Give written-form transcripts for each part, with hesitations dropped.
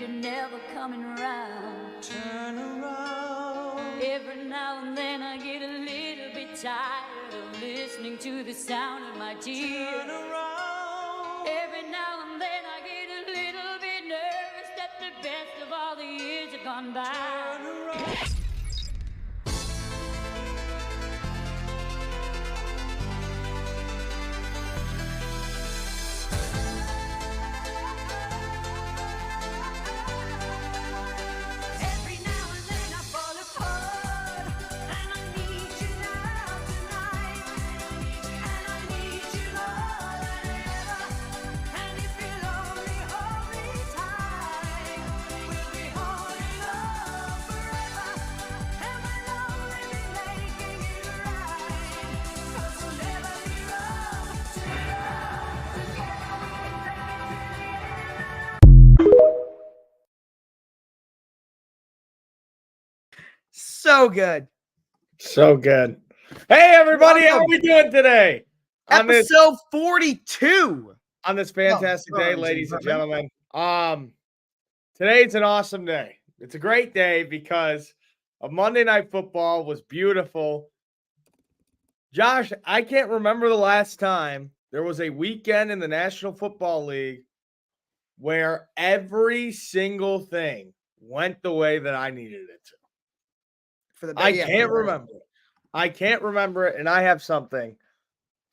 and you're never coming around. Turn around. Every now and then I get a little bit tired of listening to the sound of my tears. Turn around. Every now and then I get a little bit nervous that the best of all the years have gone by. Turn around. So good. So good. Hey, everybody, how are we doing today? Episode 42. On this fantastic day, ladies and gentlemen. Today it's an awesome day. It's a great day because of Monday Night Football was beautiful. Josh, I can't remember the last time there was a weekend in the National Football League where every single thing went the way that I needed it to. I can't remember it. I can't remember it, and I have something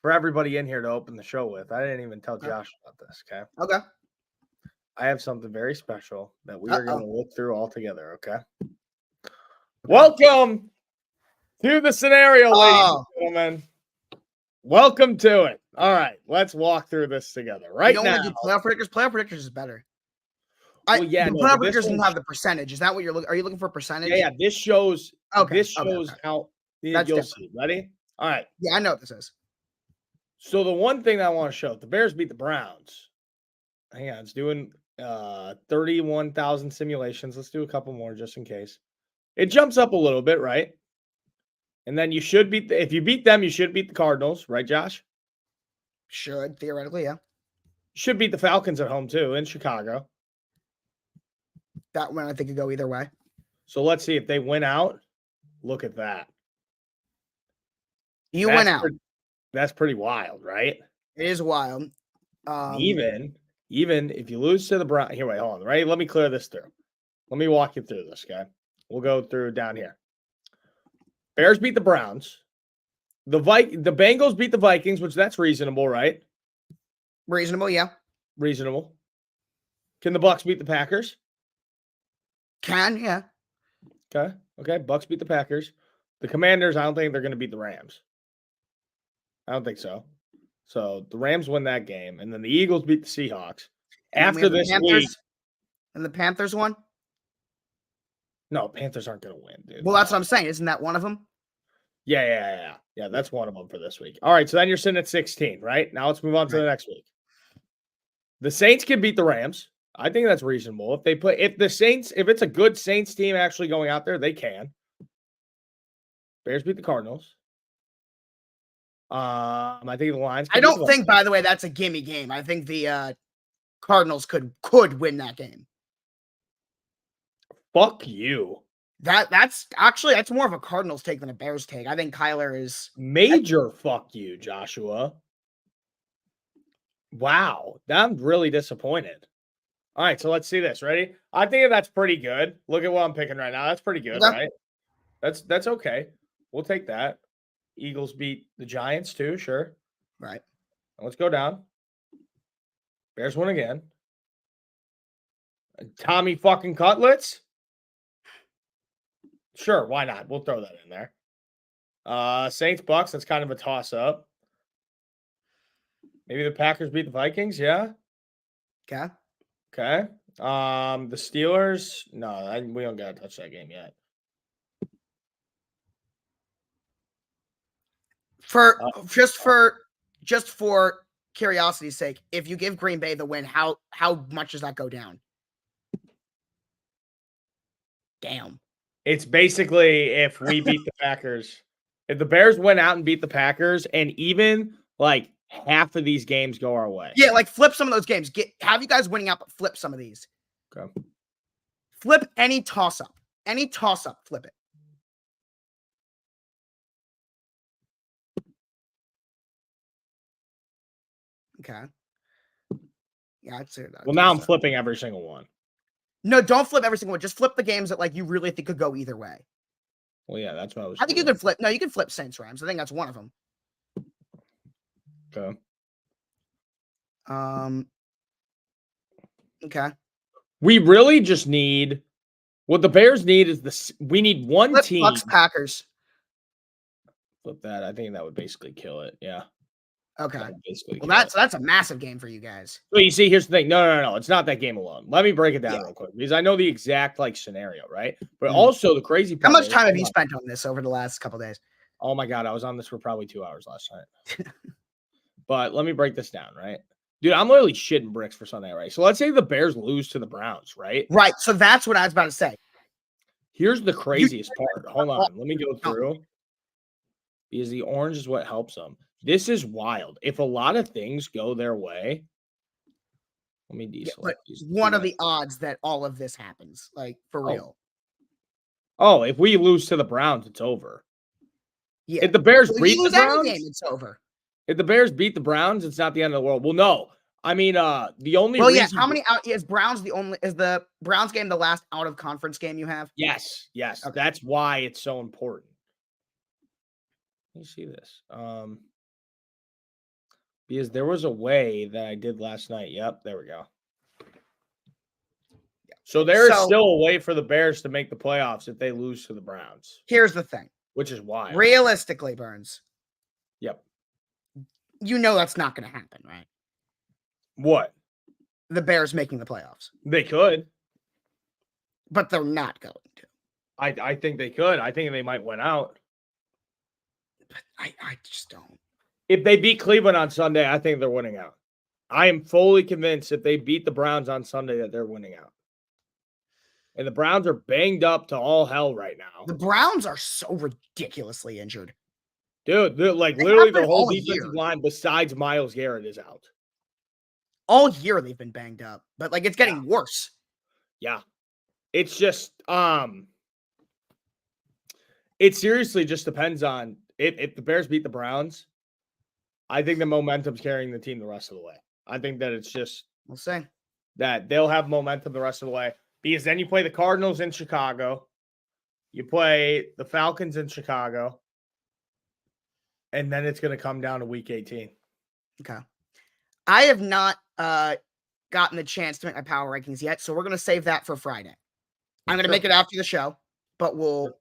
for everybody in here to open the show with. I didn't even tell Josh about this, okay? Okay. I have something very special that we are going to look through all together, okay? Welcome to the scenario, ladies and gentlemen. Welcome to it. All right, let's walk through this together right now. You don't want to do playoff predictors? Playoff predictors is better. Well, yeah, playoff predictors doesn't have the percentage. Is that what you're looking? Are you looking for percentage? Yeah. This shows. Okay. This shows how you'll see. Ready? All right. Yeah, I know what this is. So the one thing I want to show: the Bears beat the Browns. Hang on, it's doing 31,000 simulations. Let's do a couple more just in case. It jumps up a little bit, right? And then you should beat if you beat them, you should beat the Cardinals, right, Josh? Should theoretically, yeah. Should beat the Falcons at home too in Chicago. That one I think could go either way. So let's see if they win out. Look at that. You went out. That's pretty wild, right? It is wild. Even if you lose to the Browns, here, wait, hold on, right? Let me clear this through. Let me walk you through this, guy. We'll go through down here. Bears beat the Browns. The Bengals beat the Vikings, which that's reasonable, right? Reasonable, yeah. Reasonable. Can the Bucks beat the Packers? Can, yeah. Okay. Bucks beat the Packers. The Commanders, I don't think they're going to beat the Rams. I don't think so. So the Rams win that game, and then the Eagles beat the Seahawks. After this week, and the Panthers won. No, Panthers aren't going to win, dude. Well, that's what I'm saying. Isn't that one of them? Yeah. That's one of them for this week. All right, so then you're sitting at 16, right? Now let's move on to the next week. The Saints can beat the Rams. I think that's reasonable. If it's a good Saints team actually going out there, they can. Bears beat the Cardinals. I think the Lions. I don't think, by the way, that's a gimme game. I think the Cardinals could win that game. Fuck you. That's more of a Cardinals take than a Bears take. I think Kyler is major. Fuck you, Joshua. Wow, I'm really disappointed. All right, so let's see this. Ready? I think that's pretty good. Look at what I'm picking right now. That's pretty good, right? That's okay. We'll take that. Eagles beat the Giants too, sure. Right. Let's go down. Bears win again. Tommy fucking Cutlets. Sure, why not? We'll throw that in there. Saints Bucks, that's kind of a toss-up. Maybe the Packers beat the Vikings, yeah. Okay. The Steelers, no, we don't gotta touch that game yet. Just for curiosity's sake, if you give Green Bay the win, how much does that go down? Damn. It's basically if we beat the Packers, if the Bears went out and beat the Packers, and even like half of these games go our way. Yeah, like flip some of those games. Have you guys winning out, but flip some of these. Okay. Flip any toss-up. Any toss-up, flip it. Okay. Yeah, I'd say that. Well, now I'm flipping every single one. No, don't flip every single one. Just flip the games that like you really think could go either way. Well, yeah, that's what I was. I think you could flip. No, you can flip Saints Rams. I think that's one of them. Okay. Okay. We really just need what the Bears need is this. We need one Flip team. Bucks Packers. Flip that. I think that would basically kill it. Yeah. Okay. Basically, well, that's a massive game for you guys. Well, you see, here's the thing. No. It's not that game alone. Let me break it down real quick because I know the exact like scenario, right? But also the crazy part. How much time have you spent on this over the last couple days? Oh my God, I was on this for probably 2 hours last night. But let me break this down, right? Dude, I'm literally shitting bricks for Sunday, right? So let's say the Bears lose to the Browns, right? Right. So that's what I was about to say. Here's the craziest part. Hold on. Let me go through. Because the orange is what helps them. This is wild. If a lot of things go their way, let me deselect these. What are the odds that all of this happens? Like, for real? Oh, if we lose to the Browns, it's over. Yeah. If the Bears beat the Browns, game, it's over. If the Bears beat the Browns, it's not the end of the world. Well, no. I mean, the only reason. Yeah. How many out is the Browns game the last out of conference game you have? Yes. Okay. That's why it's so important. Let me see this. Because there was a way that I did last night. Yep, there we go. So there is still a way for the Bears to make the playoffs if they lose to the Browns. Here's the thing. Which is why. Realistically, Burns. Yep. You know that's not going to happen, right? What? The Bears making the playoffs. They could. But they're not going to. I think they could. I think they might win out. But I just don't. If they beat Cleveland on Sunday, I think they're winning out. I am fully convinced if they beat the Browns on Sunday that they're winning out. And the Browns are banged up to all hell right now. The Browns are so ridiculously injured. Dude, literally the whole defensive line besides Myles Garrett is out. All year they've been banged up, but like it's getting worse. Yeah. It's just it seriously just depends on if the Bears beat the Browns. I think the momentum's carrying the team the rest of the way. I think that it's just we'll see that they'll have momentum the rest of the way because then you play the Cardinals in Chicago, you play the Falcons in Chicago, and then it's going to come down to Week 18. Okay, I have not gotten the chance to make my power rankings yet, so we're going to save that for Friday. I'm going to make it after the show, but we'll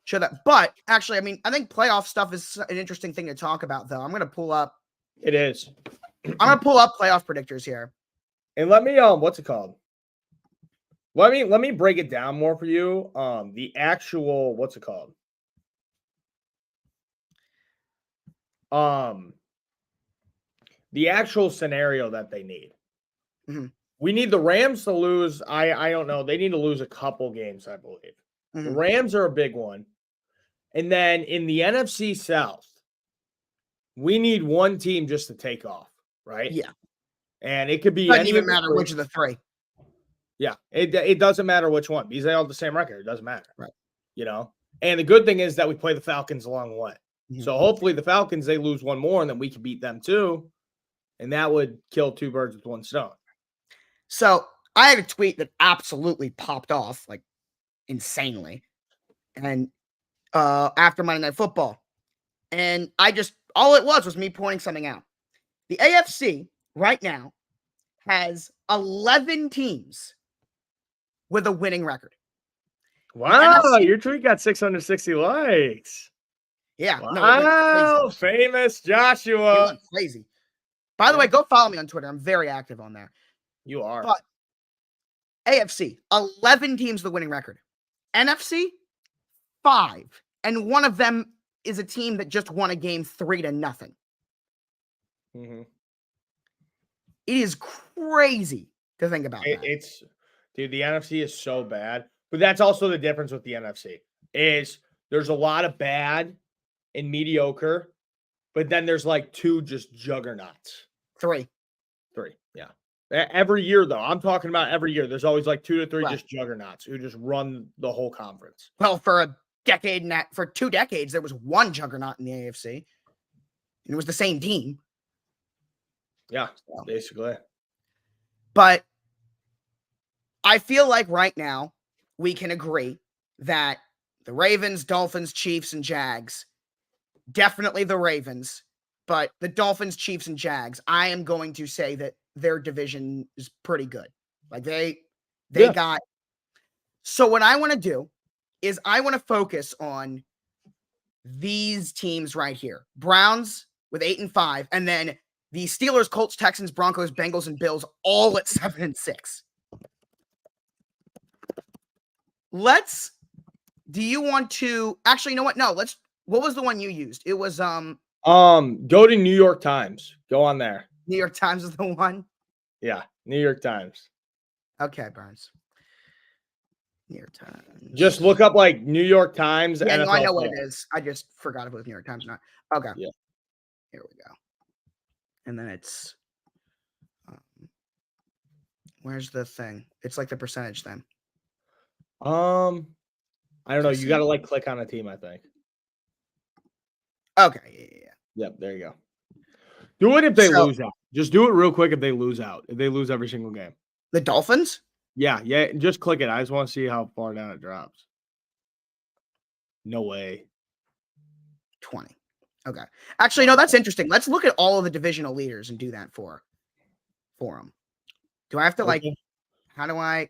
show that. But actually, I mean, I think playoff stuff is an interesting thing to talk about, though. I'm going to pull up. It is. I'm going to pull up playoff predictors here. And let me, what's it called? Let me break it down more for you. The actual, what's it called? The actual scenario that they need. Mm-hmm. We need the Rams to lose. I don't know. They need to lose a couple games, I believe. Mm-hmm. The Rams are a big one. And then in the NFC South, we need one team just to take off, right? Yeah. And it could be doesn't even matter which of the three. Yeah. It doesn't matter which one because they all have the same record. It doesn't matter. Right. You know? And the good thing is that we play the Falcons along the way. Mm-hmm. So hopefully the Falcons, they lose one more and then we can beat them too. And that would kill two birds with one stone. So I had a tweet that absolutely popped off like insanely. And after Monday Night Football. And all it was me pointing something out. The AFC right now has 11 teams with a winning record. Wow, your tweet got 660 likes. Yeah. Wow, no, famous Joshua. Crazy. By the way, go follow me on Twitter. I'm very active on there. You are. But AFC, 11 teams with a winning record. NFC, 5. And one of them is a team that just won a game 3-0. Mm-hmm. It is crazy to think about that. Dude, the NFC is so bad. But that's also the difference with the NFC is there's a lot of bad and mediocre, but then there's like 2 just juggernauts. 3. 3, yeah. Every year, though. I'm talking about every year. There's always like 2 to 3 Right. just juggernauts who just run the whole conference. Well, for 2 decades, there was one juggernaut in the AFC. And it was the same team. Yeah, basically. But I feel like right now we can agree that the Ravens, Dolphins, Chiefs, and Jags, definitely the Ravens, but the Dolphins, Chiefs, and Jags, I am going to say that their division is pretty good. Like they got. So what I want to do is I want to focus on these teams right here. Browns with 8-5, and then the Steelers, Colts, Texans, Broncos, Bengals, and Bills all at 7-6. Do you want to actually, you know what? No, what was the one you used? It was go to New York Times. Go on there. New York Times is the one. Yeah, New York Times. Okay, Burns. New York Times. Just look up like New York Times. Yeah, NFL no, I know what player. it is. I just forgot if it was New York Times or not. Okay. Yeah. Here we go. And then it's where's the thing? It's like the percentage thing. I don't know. You got to like click on a team, I think. Okay. Yeah. Yep, there you go. Do it if they lose out. Just do it real quick if they lose out. If they lose every single game. The Dolphins? Yeah. Just click it. I just want to see how far down it drops. No way. 20. Okay. Actually, no, that's interesting. Let's look at all of the divisional leaders and do that for them. Do I have to how do I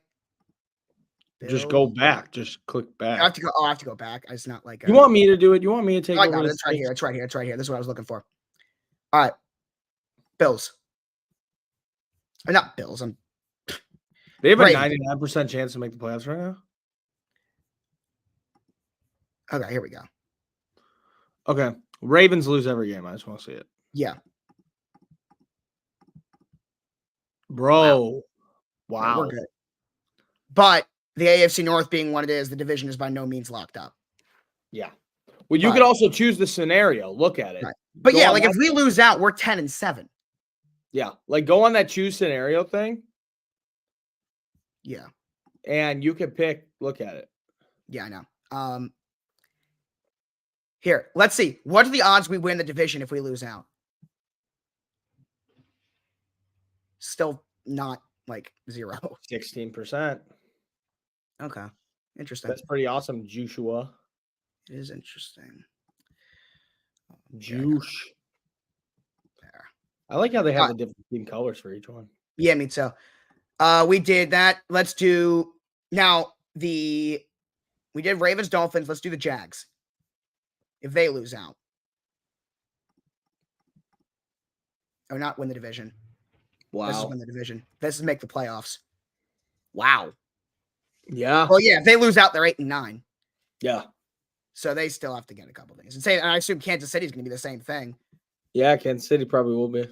just go back? Just click back. I have to go. Oh, I have to go back. It's not like you want me to do it? You want me to take I over? got it. It's right here. It's right here. It's right here. This is what I was looking for. All right. Bills. Not Bills. They have a 99% chance to make the playoffs right now. Okay, here we go. Okay. Ravens lose every game. I just want to see it. Yeah. Bro. Wow. We're good. But the AFC North being what it is, the division is by no means locked up. Yeah. Well, you could also choose the scenario. Look at it. Right. But yeah, like if we lose out, we're 10-7. Yeah. Like go on that choose scenario thing. Yeah. And you can pick, look at it. Yeah, I know. Here, let's see. What are the odds we win the division if we lose out? Still not like 0. 16%. Okay. Interesting. That's pretty awesome, Joshua. It is interesting. Juice. There. I like how they have the different team colors for each one. Yeah, me too. We did that. Let's do now we did Ravens, Dolphins. Let's do the Jags. If they lose out. Or not win the division. Wow. This is win the division. This is make the playoffs. Wow. Yeah. Well, yeah, if they lose out, they're 8-9. Yeah. So they still have to get a couple things. And I assume Kansas City is going to be the same thing. Yeah, Kansas City probably will be.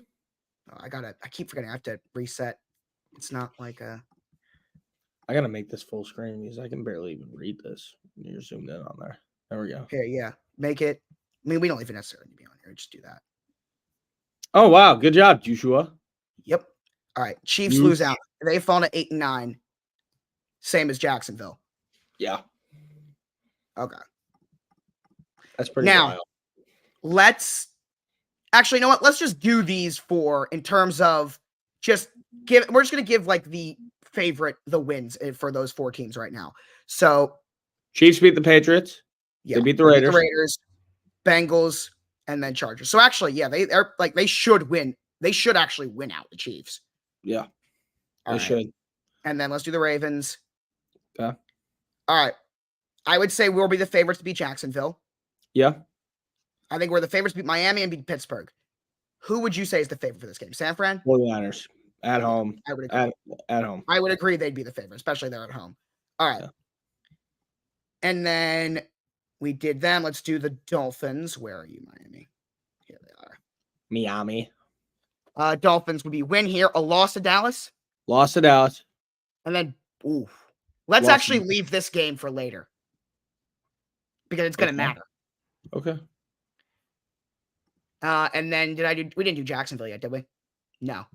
Oh, I keep forgetting. I have to reset. It's not like a. I got to make this full screen because I can barely even read this. You're zoomed in on there. There we go. Here, yeah. Make it. I mean, we don't even necessarily need to be on here. Just do that. Oh, wow. Good job, Joshua. Yep. All right. Chiefs lose out. They've fallen to 8-9. Same as Jacksonville. Yeah. Okay. That's pretty now, wild. Actually, you know what? Let's just do these in terms of we're just going to give like the wins for those 4 teams right now. So Chiefs beat the Patriots. Yeah. They beat the Raiders. Bengals, and then Chargers. So actually, yeah, they should win. They should actually win out the Chiefs. Yeah. They should. And then let's do the Ravens. Okay. All right. I would say we'll be the favorites to beat Jacksonville. Yeah. I think we're the favorites to beat Miami and beat Pittsburgh. Who would you say is the favorite for this game? San Fran? 49ers. At home. I would agree. At home. I would agree they'd be the favorite, especially they're at home. All right. Yeah. And then we did them. Let's do the Dolphins. Where are you, Miami? Here they are. Miami. Dolphins would be win here, a loss to Dallas. Lost to Dallas. And then, let's actually leave this game for later. Because it's going to matter. Okay. And then we didn't do Jacksonville yet, did we? No.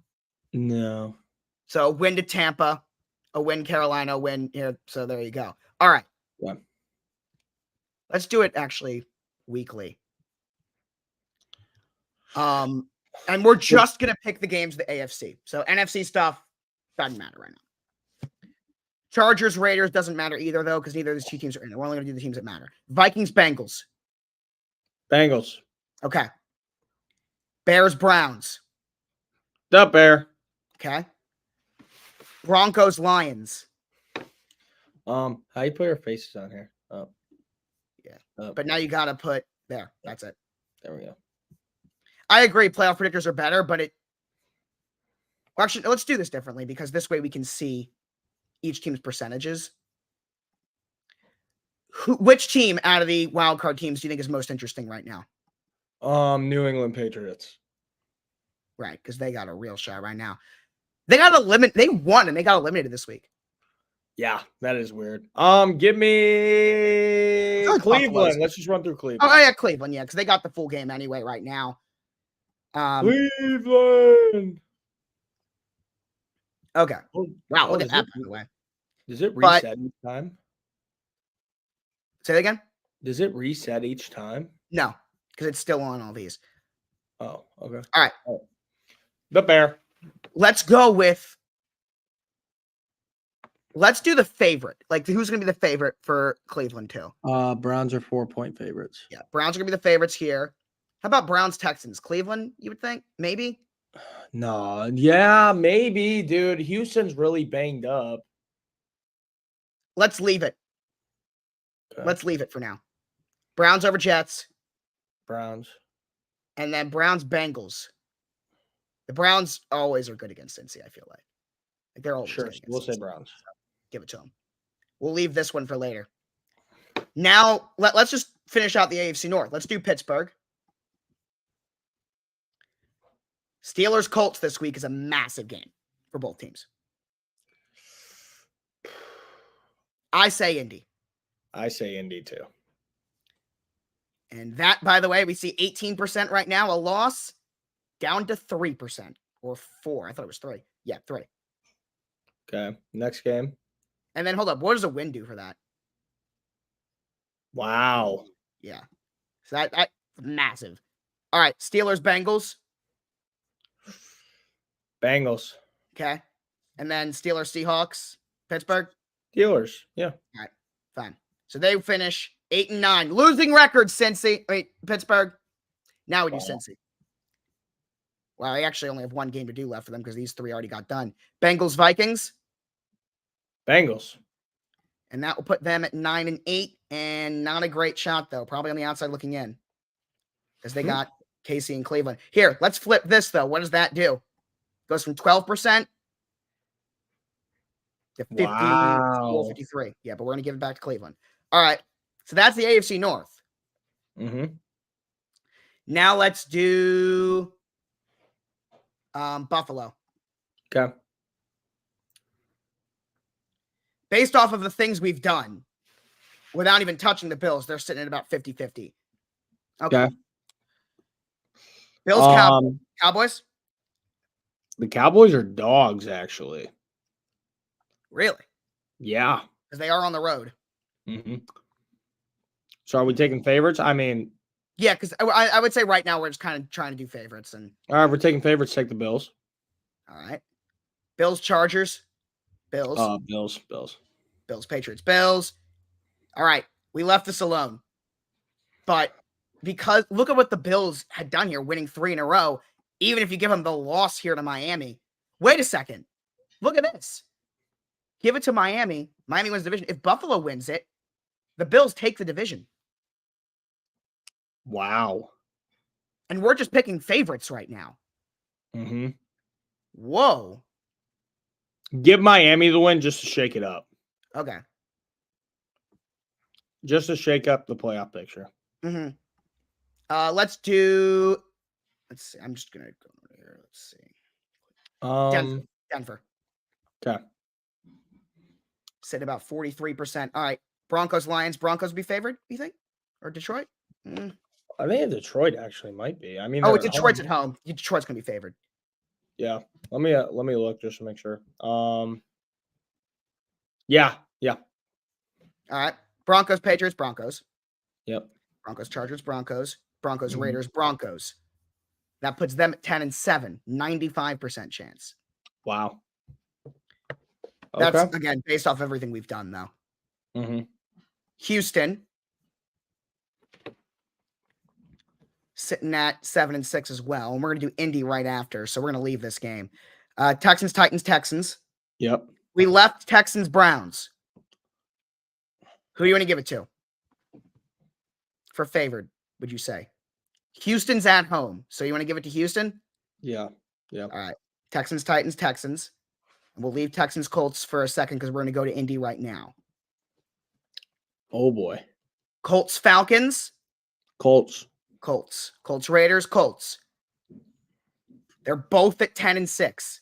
No. So a win to Tampa, a win Carolina, a win here. So there you go. All right. Yeah. Let's do it actually weekly. And we're just gonna pick the games of the AFC. So NFC stuff doesn't matter right now. Chargers, Raiders doesn't matter either though, because neither of these two teams are in it. We're only gonna do the teams that matter. Vikings, Bengals. Bengals. Okay. Bears, Browns. The Bear. Okay. Broncos, Lions. How you put your faces on here? Oh. Yeah. But now you gotta put there. That's it. There we go. I agree. Playoff predictors are better, but well, actually, let's do this differently because this way we can see each team's percentages. Which team out of the wild card teams do you think is most interesting right now? New England Patriots. Right, because they got a real shot right now. They won and they got eliminated this week. Yeah, that is weird. Give me Cleveland. Let's just run through Cleveland. Oh yeah, Cleveland, yeah, because they got the full game anyway right now. Cleveland. Okay. Wow, look at that, by the way. Does it reset each time? Say that again? Does it reset each time? No, because it's still on all these. Oh, okay. All right. The Bear. Let's do the favorite. Like, who's going to be the favorite for Cleveland, too? Browns are 4-point favorites. Yeah, Browns are going to be the favorites here. How about Browns, Texans? Cleveland, you would think? Maybe? No. Yeah, maybe, dude. Houston's really banged up. Let's leave it. Okay. Let's leave it for now. Browns over Jets. Browns. And then Browns, Bengals. The Browns always are good against Cincy, I feel like. They're always sure. Good against We'll Cincy, say Browns. So give it to them. We'll leave this one for later. Now, let's just finish out the AFC North. Let's do Pittsburgh. Steelers, Colts this week is a massive game for both teams. I say Indy. I say Indy too. And that, by the way, we see 18% right now, a loss down to 3% or 4. I thought it was 3. Yeah, 3. Okay. Next game. And then hold up. What does a win do for that? Wow. Yeah. So that massive. All right. Steelers, Bengals. Bengals. Okay. And then Steelers, Seahawks, Pittsburgh. Steelers. Yeah. All right. Fine. So they finish 8-9. Losing record, Cincy. Wait, Pittsburgh. Now we do Cincy. Well, I actually only have one game to do left for them because these 3 already got done. Bengals, Vikings. Bengals. And that will put them at 9-8. And not a great shot, though. Probably on the outside looking in. Because they got KC and Cleveland. Here, let's flip this, though. What does that do? Goes from 12% to 50, wow. 53. Yeah, but we're going to give it back to Cleveland. All right. So that's the AFC North. Mm-hmm. Now let's do Buffalo. Okay. Based off of the things we've done, without even touching the Bills, they're sitting at about 50-50. Okay. Bills, Cowboys? The Cowboys are dogs, actually. Really? Yeah. Because they are on the road. Mm-hmm. So are we taking favorites? I mean... Yeah, because I would say right now we're just kind of trying to do favorites. And all right, we're taking favorites. Take the Bills. All right. Bills, Chargers. Bills. Bills, Patriots, Bills. All right. We left this alone. But because look at what the Bills had done here, winning 3 in a row, even if you give them the loss here to Miami. Wait a second. Look at this. Give it to Miami. Miami wins the division. If Buffalo wins it, the Bills take the division. Wow. And we're just picking favorites right now. Mm-hmm. Whoa. Give Miami the win just to shake it up. Okay. Just to shake up the playoff picture. Mm-hmm. Let's see. I'm just going to go over here. Let's see. Denver. Okay. Sit about 43%. All right. Broncos, Lions. Broncos be favored, you think? Or Detroit? I think Detroit actually might be. I mean, Detroit's at home. Detroit's going to be favored. Yeah. Let me look just to make sure. Yeah. All right. Broncos, Patriots, Broncos. Yep. Broncos, Chargers, Broncos. Broncos, Mhm. Raiders, Broncos. That puts them at 10-7, 95% chance. Wow. That's, Okay. again, based off everything we've done, though. Mm-hmm. Houston, sitting at 7-6 as well. And we're going to do Indy right after, so we're going to leave this game. Texans, Titans, Texans. Yep. We left Texans, Browns. Who do you want to give it to? For favored, would you say? Houston's at home, so you want to give it to Houston? Yeah. Yeah. All right. Texans, Titans, Texans. And we'll leave Texans, Colts for a second because we're going to go to Indy right now. Oh boy. Colts, Falcons. Colts. Colts, Raiders, Colts. They're both at 10-6.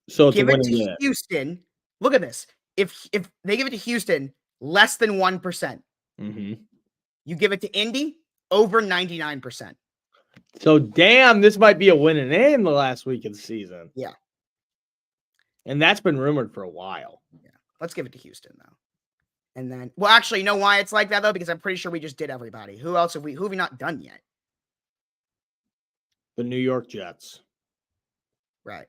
So it's Give a it winning to game. Houston. Look at this. If they give it to Houston, less than 1%. Mm-hmm. You give it to Indy, over 99%. So damn, this might be a winning game the last week of the season. Yeah. And that's been rumored for a while. Yeah. Let's give it to Houston, though. And then, well, actually, you know why it's like that, though? Because I'm pretty sure we just did everybody. Who have we not done yet? The New York Jets. Right.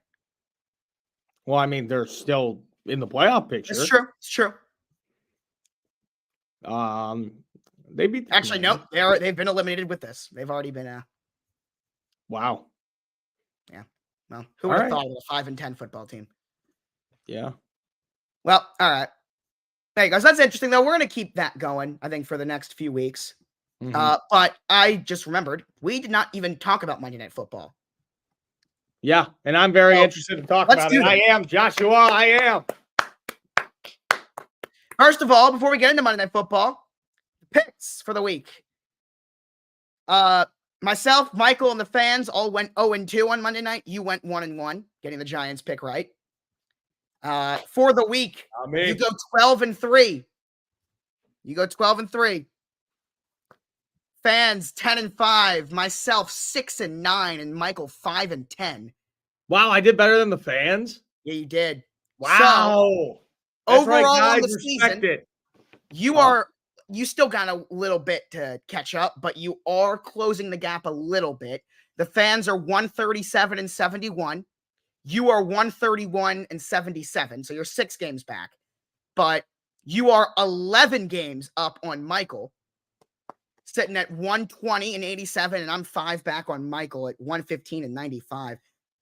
Well, I mean, they're still in the playoff picture. It's true. It's true. They beat the Actually, no, Commanders. they've been eliminated with this. They've already been Wow. Yeah. Well, who All would have right. thought of a 5-10 football team? Yeah. Well, all right. There you go. So that's interesting, though. We're going to keep that going, I think, for the next few weeks. Mhm. But I just remembered we did not even talk about Monday Night Football. Yeah, and I'm very So, interested to talk let's about do it. that. I am, Joshua. I am. First of all, before we get into Monday Night Football, picks for the week. Myself, Michael, and the fans all went 0-2 on Monday night. You went 1-1, getting the Giants pick right. For the week, you go 12-3. You go 12-3. Fans 10-5. Myself 6-9, and Michael 5-10. Wow, I did better than the fans. Yeah, you did. Wow. So, That's right, overall guys, on the respect season, it. you still got a little bit to catch up, but you are closing the gap a little bit. The fans are 137-71. You are 131-77, so you're 6 games back. But you are 11 games up on Michael, sitting at 120-87, and I'm 5 back on Michael at 115-95.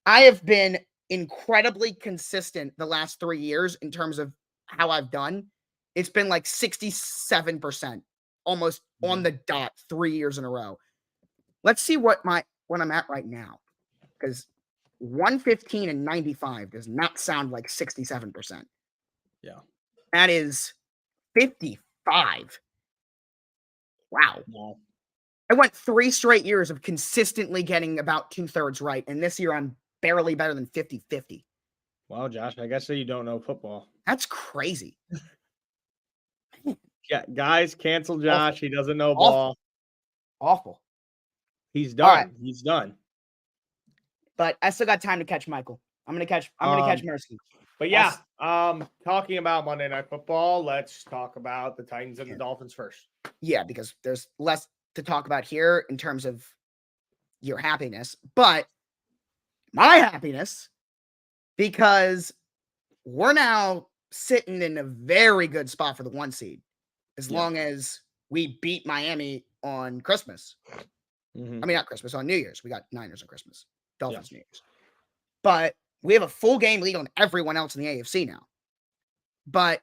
I have been incredibly consistent the last 3 years in terms of how I've done. It's been like 67%, almost on the dot 3 years in a row. Let's see what I'm at right now, because 115-95 does not sound like 67%. Yeah. That is 55. Wow. I went 3 straight years of consistently getting about 2/3 right, and this year I'm barely better than 50-50. Wow, Josh, I guess that you don't know football. That's crazy. Yeah, guys, cancel Josh. He doesn't know ball. Awful. He's done. right. He's done. But I still got time to catch Michael. I'm gonna catch Mercy. But yeah, talking about Monday Night Football, let's talk about the Titans and the Dolphins first. Yeah, because there's less to talk about here in terms of your happiness, but my happiness, because we're now sitting in a very good spot for the 1 seed, as long as we beat Miami on Christmas. Mm-hmm. I mean, not Christmas, on New Year's. We got Niners on Christmas, Dolphins New Year's. But we have a full game lead on everyone else in the AFC now. But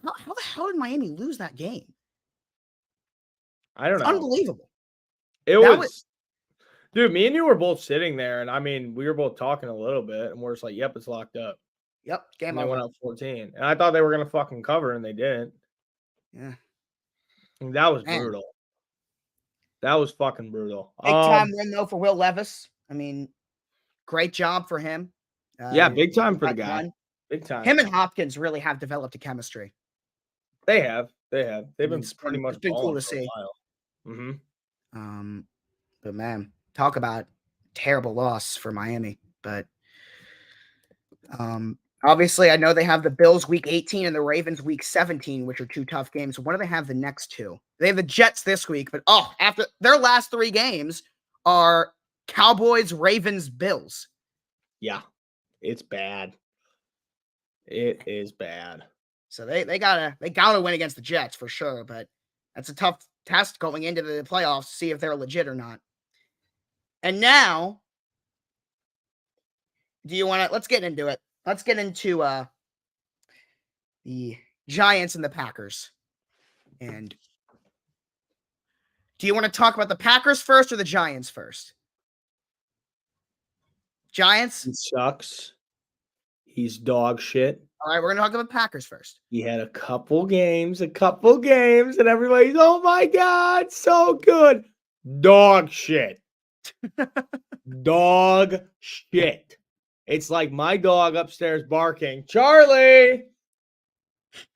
how the hell did Miami lose that game? I don't know. Unbelievable. It was, dude, me and you were both sitting there, and I mean, we were both talking a little bit, and we're just like, yep, it's locked up. Yep, game They over. went up 14. And I thought they were going to fucking cover, and they didn't. Yeah. And that was brutal. That was fucking brutal. Big time win, though, for Will Levis. I mean, great job for him. Yeah, big time for the guy. Run. Big time. Him and Hopkins really have developed a chemistry. They have. They've been pretty much. It's been cool to see. Mm-hmm. But man, talk about terrible loss for Miami. But obviously, I know they have the Bills week 18 and the Ravens week 17, which are two tough games. What do they have the next two? They have the Jets this week, but after their last three games are Cowboys, Ravens, Bills. Yeah, it's bad. It is bad. So they gotta win against the Jets for sure, but that's a tough test going into the playoffs to see if they're legit or not. And now, let's get into it. Let's get into the Giants and the Packers. And do you want to talk about the Packers first or the Giants first? Giants? He sucks. He's dog shit. All right, we're going to talk about Packers first. He had a couple games, and everybody's, oh my God, so good. Dog shit. Dog shit. It's like my dog upstairs barking, Charlie.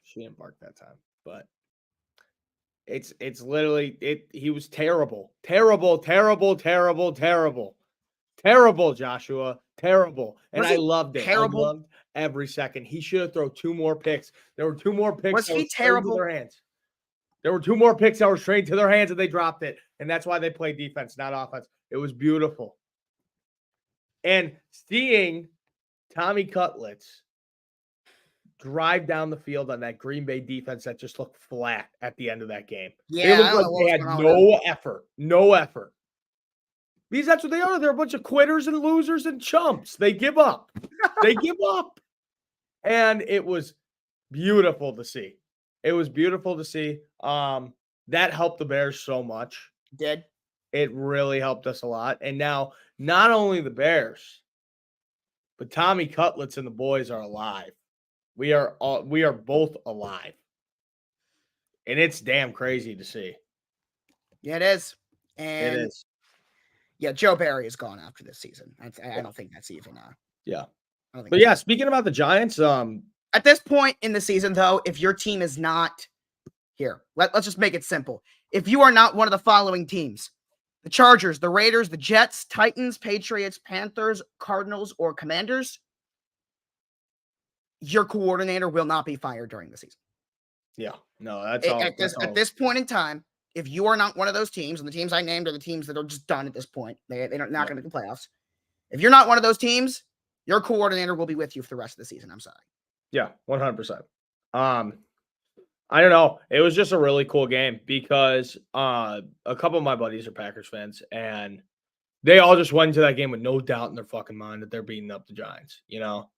She didn't bark that time, but it's literally he was terrible. Terrible, Joshua. Terrible. And I loved it. Terrible? I loved every second. He should have thrown two more picks. There were two more picks. Was he terrible? Their hands. There were two more picks that were straight to their hands and they dropped it. And that's why they played defense, not offense. It was beautiful. And seeing Tommy Cutlets drive down the field on that Green Bay defense that just looked flat at the end of that game. Yeah, it looked like they had no effort. Because that's what they are. They're a bunch of quitters and losers and chumps. They give up. And it was beautiful to see. That helped the Bears so much. Did. It really helped us a lot. And now, not only the Bears, but Tommy Cutlets and the boys are alive. We are both alive. And it's damn crazy to see. Yeah, it is. And it is. Yeah, Joe Barry is gone after this season. I don't think that's even yeah. But yeah, speaking about the Giants, at this point in the season, though, if your team is not here, let's just make it simple. If you are not one of the following teams, the Chargers, the Raiders, the Jets, Titans, Patriots, Panthers, Cardinals, or Commanders, your coordinator will not be fired during the season. Yeah, no, that's all. At this point in time, if you are not one of those teams, and the teams I named are the teams that are just done at this point, they're not going to make the playoffs. If you're not one of those teams, your coordinator will be with you for the rest of the season. I'm sorry. Yeah, 100%. I don't know. It was just a really cool game because a couple of my buddies are Packers fans, and they all just went into that game with no doubt in their fucking mind that they're beating up the Giants, you know?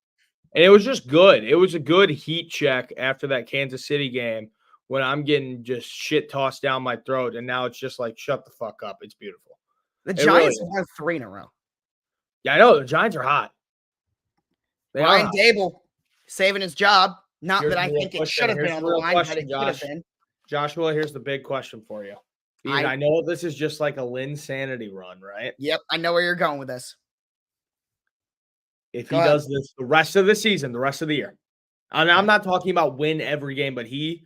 And it was just good. It was a good heat check after that Kansas City game when I'm getting just shit tossed down my throat, and now it's just like, shut the fuck up. It's beautiful. The Giants won 3 in a row. Yeah, I know. The Giants are hot. Ryan Dable saving his job. Not that I think it should have been on the line, but it could have been. Joshua, here's the big question for you. I know this is just like a Linsanity run, right? Yep, I know where you're going with this. If he does this the rest of the season, the rest of the year, and I'm not talking about win every game, but he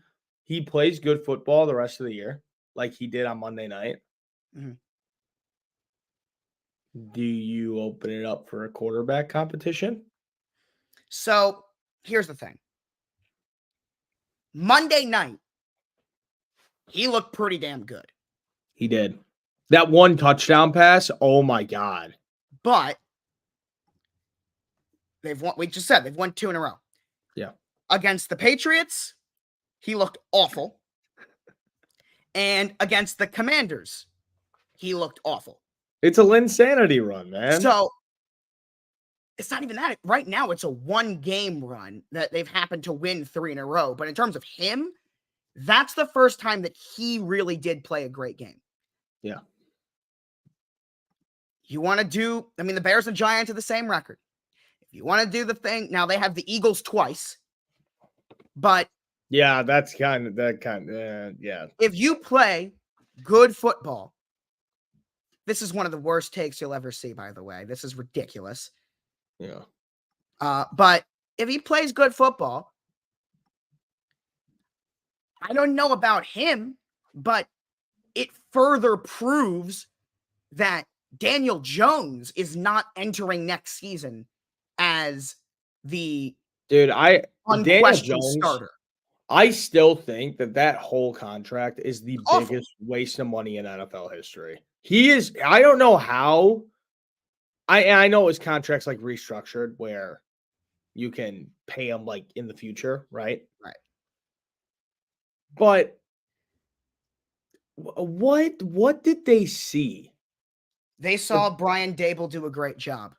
plays good football the rest of the year, like he did on Monday night. Mm-hmm. Do you open it up for a quarterback competition? So here's the thing. Monday night, he looked pretty damn good. He did. That one touchdown pass, oh my God. But they've won, we just said they've won 2 in a row. Yeah. Against the Patriots, he looked awful. And against the Commanders, he looked awful. It's a Linsanity run, man. So it's not even that. Right now, it's a 1-game run that they've happened to win 3 in a row. But in terms of him, that's the first time that he really did play a great game. Yeah. You want to do, the Bears and Giants are the same record. If you want to do the thing, now they have the Eagles twice. But yeah, yeah. If you play good football, this is one of the worst takes you'll ever see, by the way. This is ridiculous. Yeah. But if he plays good football, I don't know about him, but it further proves that Daniel Jones is not entering next season as the Daniel unquestioned Jones, starter. I still think that whole contract is the Awful. biggest waste of money in NFL history. He is. I don't know how. I know his contract's like restructured where you can pay him like in the future, right? Right. But what did they see? They saw Brian Dable do a great job.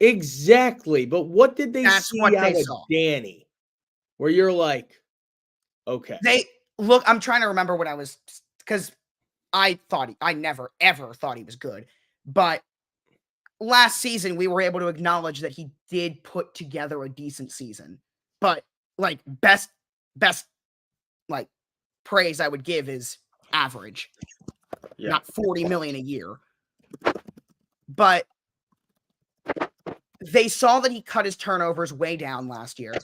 Exactly. But what did they That's see what out they of saw. Danny? Where you're like, okay. I'm trying to remember what I was, because I never ever thought he was good. But last season we were able to acknowledge that he did put together a decent season. But like best like praise I would give is average. Yeah. Not 40 million a year. But they saw that he cut his turnovers way down last year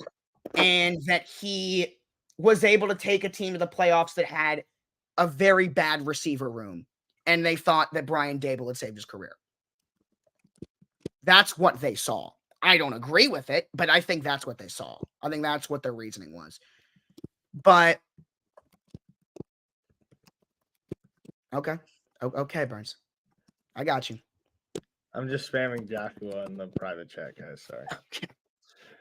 and that he was able to take a team to the playoffs that had a very bad receiver room. And they thought that Brian Dable had saved his career. That's what they saw. I don't agree with it, but I think that's what they saw. I think that's what their reasoning was. But okay, Burns. I got you. I'm just spamming Joshua in the private chat, guys. Sorry. Okay.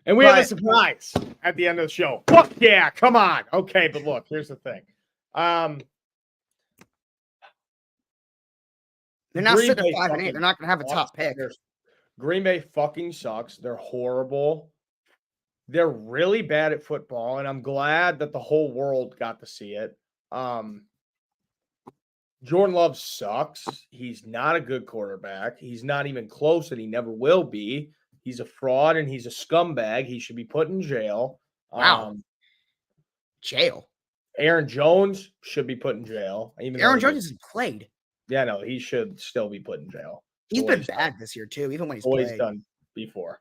And we have a surprise at the end of the show. Fuck yeah, come on. Okay, but look, here's the thing. They're now Green sitting Bay at 5-8. fucking They're not going to have a top pick. Green Bay fucking sucks. They're horrible. They're really bad at football, and I'm glad that the whole world got to see it. Jordan Love sucks. He's not a good quarterback. He's not even close, and he never will be. He's a fraud, and he's a scumbag. He should be put in jail. Wow. Jail? Aaron Jones should be put in jail. Aaron Jones hasn't played. Yeah, no, he should still be put in jail. He's been bad this year, too, even when he's played. Done before.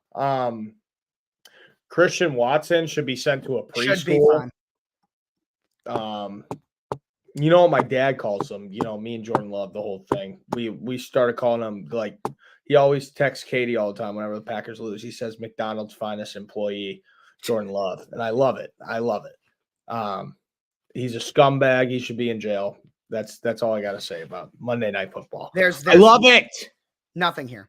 Christian Watson should be sent to a preschool. Should be fine. You know what my dad calls him? You know, me and Jordan Love, the whole thing. We started calling him, like, he always texts Katie all the time whenever the Packers lose. He says McDonald's finest employee, Jordan Love. And I love it. He's a scumbag. He should be in jail. That's all I got to say about Monday Night Football. I love it. Nothing here.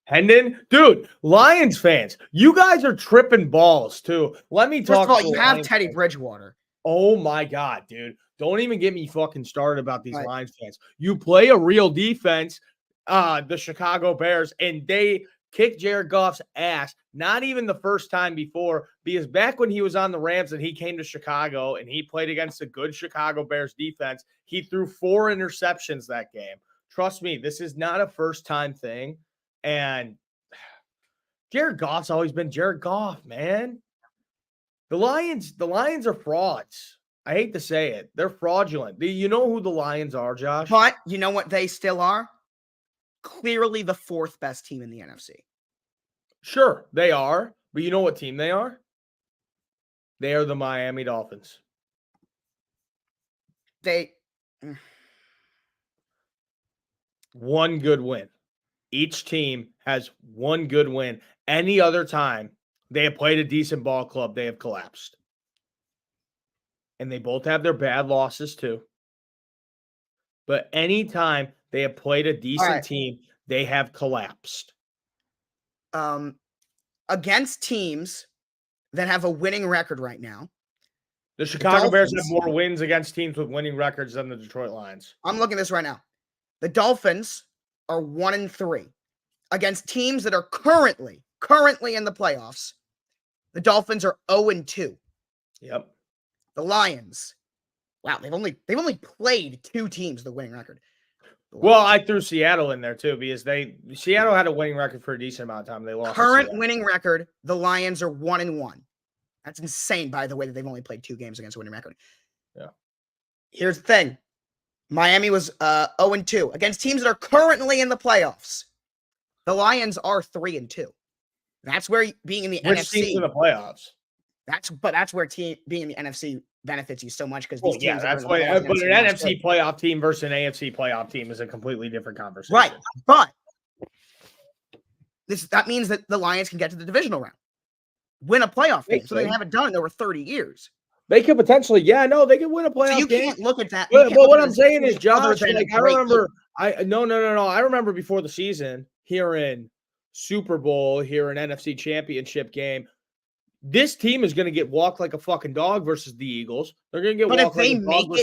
Hendon, dude, Lions fans, you guys are tripping balls too. Let me talk. First of all, you have Teddy Bridgewater. Oh my God, dude. Don't even get me fucking started about these Lions fans. You play a real defense, the Chicago Bears, and they kicked Jared Goff's ass, not even the first time before, because back when he was on the Rams and he came to Chicago and he played against a good Chicago Bears defense, he threw 4 interceptions that game. Trust me, this is not a first-time thing. And Jared Goff's always been Jared Goff, man. The Lions are frauds. I hate to say it. They're fraudulent. You know who the Lions are, Josh? But you know what they still are? Clearly the 4th best team in the NFC. Sure, they are. But you know what team they are? They are the Miami Dolphins. One good win. Each team has one good win. Any other time they have played a decent ball club, they have collapsed. And they both have their bad losses too. But anytime they have played a decent team, they have collapsed. Against teams that have a winning record right now. The Chicago Bears have more wins against teams with winning records than the Detroit Lions. I'm looking at this right now. The Dolphins are 1-3 against teams that are currently in the playoffs. The Dolphins are 0-2. Yep. The Lions. Wow, they've only played 2 teams with a winning record. Well, I threw Seattle in there too because Seattle had a winning record for a decent amount of time. They lost. Current winning record, the Lions are 1-1. That's insane, by the way, that they've only played 2 games against a winning record. Yeah. Here's the thing. Miami was 0-2 against teams that are currently in the playoffs. The Lions are 3-2. That's where being in the NFC. Which teams in the playoffs? That's where being in the NFC benefits you so much because these Well, yeah, teams are that's in the why. playoffs But an against NFC playoff team versus an AFC playoff team is a completely different conversation. right. But that means that the Lions can get to the divisional round, win a playoff game. So they haven't done it in over 30 years. They could potentially, they could win a playoff So you game. can't look at that. But what I'm saying is, Josh, I remember. I remember before the season hearing Super Bowl, here an NFC Championship game. This team is going to get walked like a fucking dog versus the Eagles. They're going to get walked like a dog.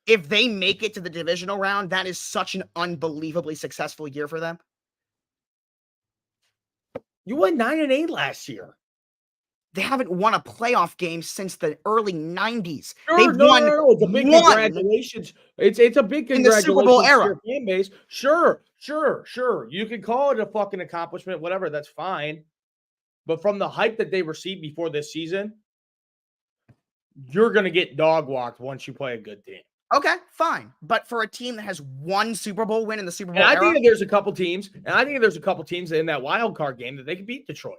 If they make it to the divisional round, that is such an unbelievably successful year for them. You went 9-8 last year. They haven't won a playoff game since the early 90s. Sure, They've won. It's a big congratulations. It's a big congratulations in the Super Bowl era. To your fan base. Sure. You can call it a fucking accomplishment, whatever. That's fine. But from the hype that they received before this season, you're going to get dog walked once you play a good team. Okay, fine. But for a team that has one Super Bowl win in the Super Bowl era, I think that there's a couple teams, in that wild card game that they can beat Detroit.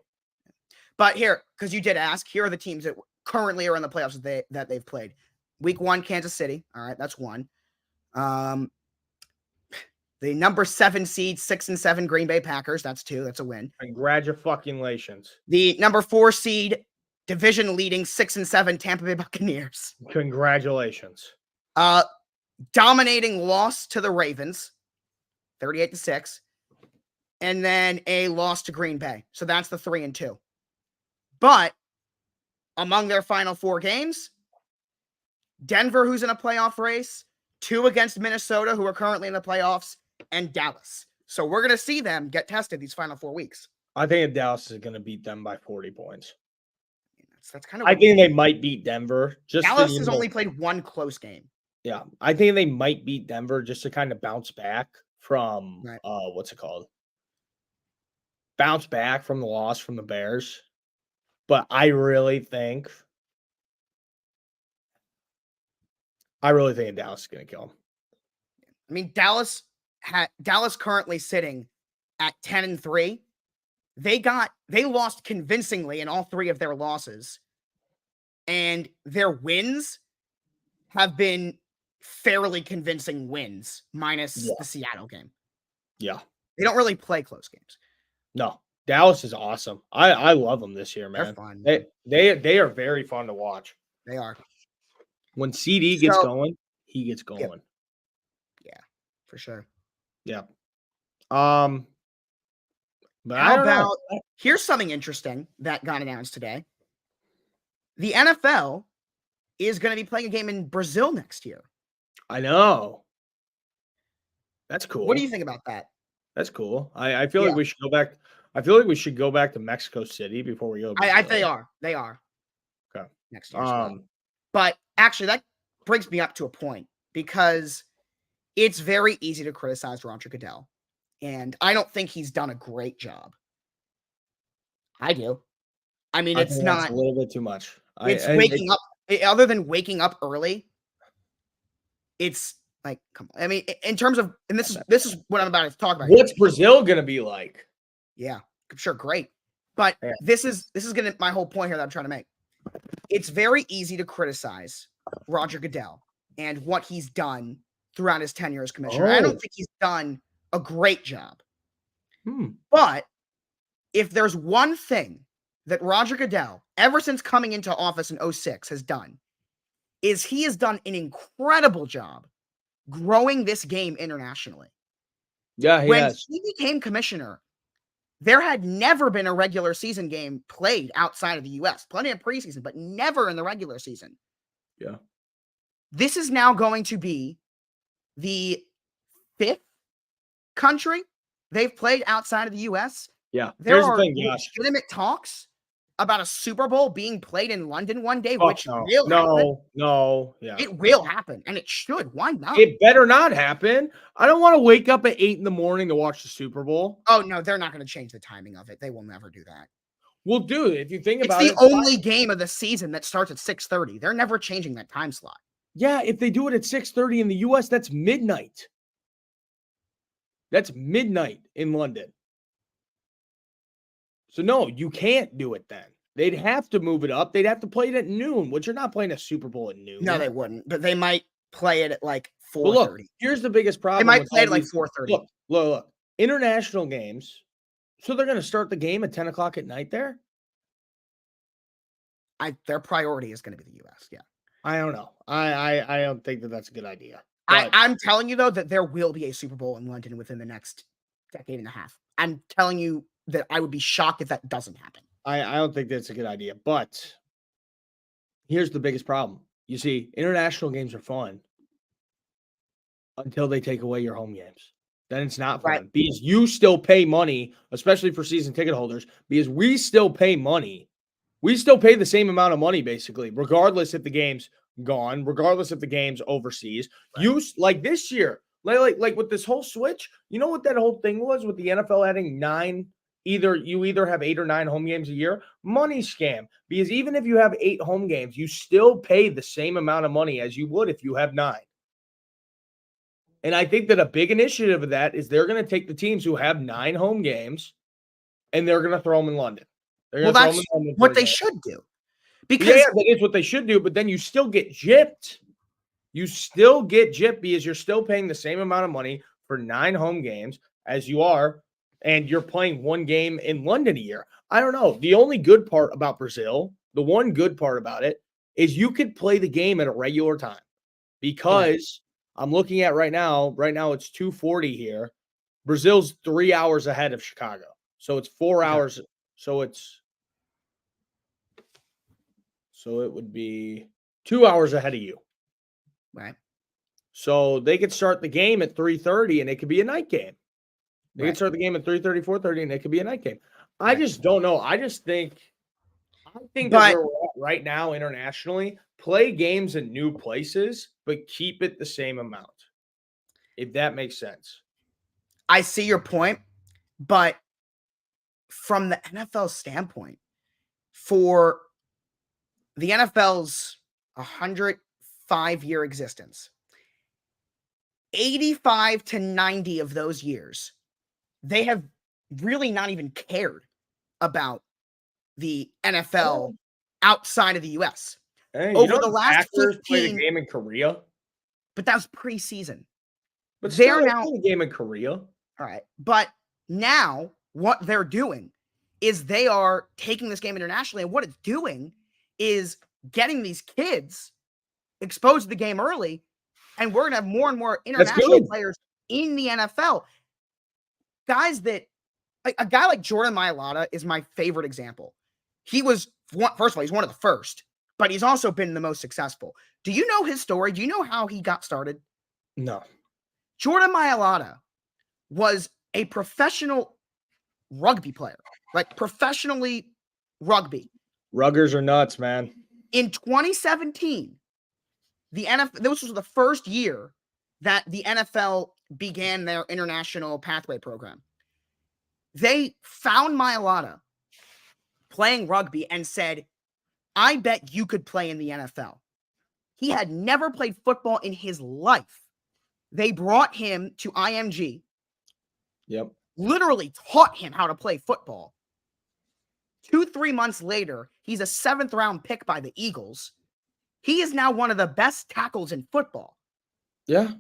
But here, because you did ask, here are the teams that currently are in the playoffs that they've played. Week 1, Kansas City. All right, that's one. The number 7 seed, 6-7 Green Bay Packers. That's 2. That's a win. Congratulations. The number 4 seed, division leading 6-7 Tampa Bay Buccaneers. Congratulations. Dominating loss to the Ravens, 38-6, and then a loss to Green Bay. So that's the 3-2. But among their final 4 games, Denver, who's in a playoff race, 2 against Minnesota, who are currently in the playoffs, and Dallas. So we're going to see them get tested these final 4 weeks. I think Dallas is going to beat them by 40 points. That's kind of. I think they might beat Denver. Dallas has only played 1 close game. Yeah, I think they might beat Denver just to kind of bounce back from what's it called? Bounce back from the loss from the Bears. But I really think Dallas is going to kill them. I mean, Dallas currently sitting at 10-3. They lost convincingly in all 3 of their losses, and their wins have been fairly convincing wins, minus the Seattle game. Yeah, they don't really play close games. No. Dallas is awesome. I love them this year, man. They're fun. They are very fun to watch. They are. When CD gets going, he gets going. Yeah, for sure. Yeah. But how about here's something interesting that got announced today. The NFL is going to be playing a game in Brazil next year. I know. That's cool. What do you think about that? That's cool. I feel like we should go back. I feel like we should go back to Mexico City before we go. They are. Okay. Next year. But actually, that brings me up to a point because it's very easy to criticize Roger Goodell, and I don't think he's done a great job. I do. I mean, it's not a little bit too much. Waking up. Other than waking up early, it's like, come on. I mean, in terms of, and this is what I'm about to talk about. What's Brazil gonna be like? Yeah, I'm sure, great. But this is gonna my whole point here that I'm trying to make. It's very easy to criticize Roger Goodell and what he's done throughout his tenure as commissioner. I don't think he's done a great job. But if there's one thing that Roger Goodell, ever since coming into office in 2006, has done, is he has done an incredible job growing this game internationally. Yeah, when he became commissioner, there had never been a regular season game played outside of the U.S. Plenty of preseason, but never in the regular season. Yeah. This is now going to be the 5th country they've played outside of the U.S. Yeah. There are legitimate talks about a Super Bowl being played in London one day, which will happen. Yeah. It will happen, and it should. Why not? It better not happen. I don't want to wake up at 8 a.m. to watch the Super Bowl. Oh, no, they're not going to change the timing of it. They will never do that. Well, dude, if you think about it, it's the only game of the season that starts at 6:30. They're never changing that time slot. Yeah, if they do it at 6:30 in the U.S., that's midnight. That's midnight in London. So, no, you can't do it then. They'd have to move it up. They'd have to play it at noon, which you're not playing a Super Bowl at noon. No, they wouldn't. But they might play it at like But look, 4:30. here's the biggest problem. They might with play all it at like these- 4:30. Look. International games. So they're going to start the game at 10 o'clock at night there? Their priority is going to be the U.S. Yeah. I don't know. I don't think that that's a good idea. But I'm telling you, though, that there will be a Super Bowl in London within the next decade and a half. I'm telling you that I would be shocked if that doesn't happen. I don't think that's a good idea. But here's the biggest problem. You see, international games are fun until they take away your home games. Then it's not fun. Right. Because you still pay money, especially for season ticket holders, because we still pay money. We still pay the same amount of money, basically, regardless if the game's gone, regardless if the game's overseas. Right. Like this year, like with this whole switch, you know what that whole thing was with the NFL adding 9? You either have 8 or 9 home games a year. Money scam. Because even if you have 8 home games, you still pay the same amount of money as you would if you have 9. And I think that a big initiative of that is they're going to take the teams who have 9 home games and they're going to throw them in London. Well, that's what they should do. Because that is what they should do, but then you still get gypped. You still get gypped because you're still paying the same amount of money for 9 home games as you are, and you're playing 1 game in London a year. I don't know. The only good part about Brazil, the one good part about it, is you could play the game at a regular time. Because I'm looking at right now it's 2:40 here. Brazil's 3 hours ahead of Chicago. So it's 4 hours. So it would be 2 hours ahead of you. Right. So they could start the game at 3:30 and it could be a night game. They could start the game at 3:30, 4:30, and it could be a night game. I just don't know. I think that where we're at right now internationally, play games in new places, but keep it the same amount. If that makes sense. I see your point, but from the NFL standpoint, for the NFL's 105-year existence, 85 to 90 of those years, they have really not even cared about the NFL outside of the U.S. Hey, Over the last Packers 15 played a game in Korea, but that was preseason. but They're still now played a game in Korea. all right. But now what they're doing is they are taking this game internationally, and what it's doing is getting these kids exposed to the game early, and we're going to have more and more international players in the NFL. Guys that a guy like Jordan Mailata is my favorite example. He was first of all, he's one of the first, but he's also been the most successful. Do you know his story? Do you know how he got started? No. Jordan Mailata was a professional rugby player, like professionally rugby. Ruggers are nuts, man. In 2017, the NFL, this was the first year that the NFL began their international pathway program. They found Mailata playing rugby and said, I bet you could play in the NFL. He had never played football in his life. They brought him to IMG. Yep. Literally taught him how to play football. 2-3 months later, he's a 7th round pick by the Eagles. He is now one of the best tackles in football. Yeah.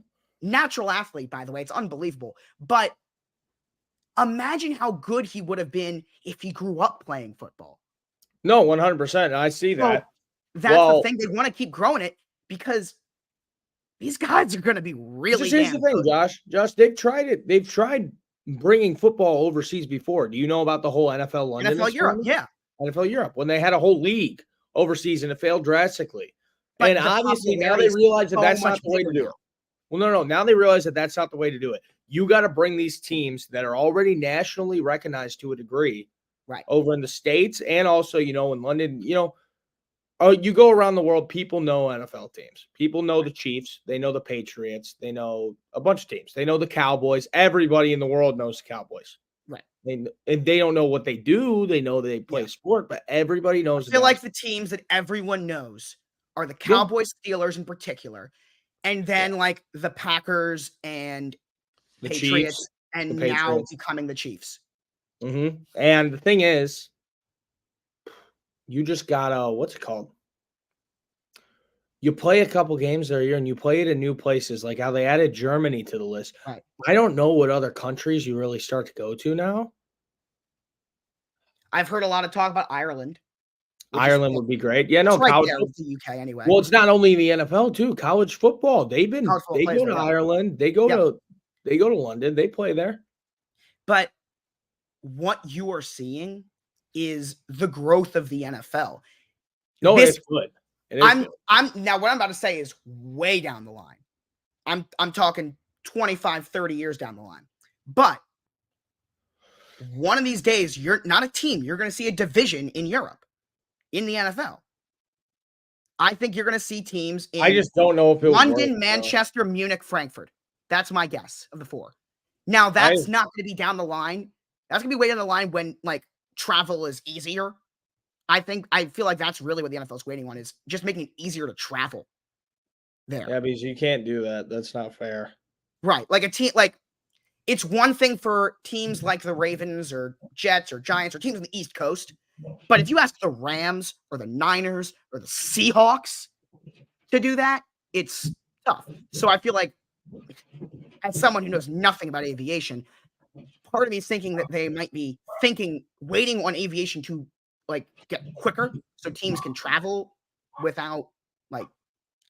Natural athlete, by the way. It's unbelievable. But imagine how good he would have been if he grew up playing football. No, 100%. I see that. So that's the thing. They want to keep growing it because these guys are going to be really Here's the thing, good. Josh, they've tried it. They've tried bringing football overseas before. Do you know about the whole NFL London? NFL Europe, yeah. NFL Europe, when they had a whole league overseas and it failed drastically. But and obviously now they realize that that's not the way to do it. Well, no. Now they realize that that's not the way to do it. You got to bring these teams that are already nationally recognized to a degree, right, over in the States and also, in London. You go around the world, people know NFL teams. People know the Chiefs. They know the Patriots. They know a bunch of teams. They know the Cowboys. Everybody in the world knows the Cowboys. Right. And they don't know what they do. They know they play sport, but everybody knows. I feel like the teams that everyone knows are the Cowboys, Steelers in particular, and then like the Packers and the Patriots, Chiefs, and now becoming the Chiefs. Mm-hmm. And the thing is, you just gotta, what's it called? You play a couple games there a year and you play it in new places, like how they added Germany to the list. Right. I don't know what other countries you really start to go to now. I've heard a lot of talk about Ireland. which is- Ireland would be great. Yeah, no, it's right college there football. with the UK anyway. Well, it's not only the NFL too. College football. They College football plays go to there, yeah. Ireland. They go Yep. to London. They play there. But what you are seeing is the growth of the NFL. No, This- it's good. It is good. I'm now what I'm about to say is way down the line. I'm talking 25, 30 years down the line. But one of these days, you're not a team, you're going to see a division in Europe in the NFL. I think you're going to see teams in I just don't know if it would London, work, Manchester, Munich, Frankfurt. That's my guess of the four. Now, that's not going to be down the line. That's going to be way down the line when like travel is easier. I feel like that's really what the NFL is waiting on, is just making it easier to travel there. Yeah, because you can't do that. That's not fair. Right. Like a team, like it's one thing for teams like the Ravens or Jets or Giants or teams on the East Coast. But if you ask the Rams or the Niners or the Seahawks to do that, it's tough. So I feel like, as someone who knows nothing about aviation, part of me is thinking that they might be waiting on aviation to like get quicker so teams can travel without like,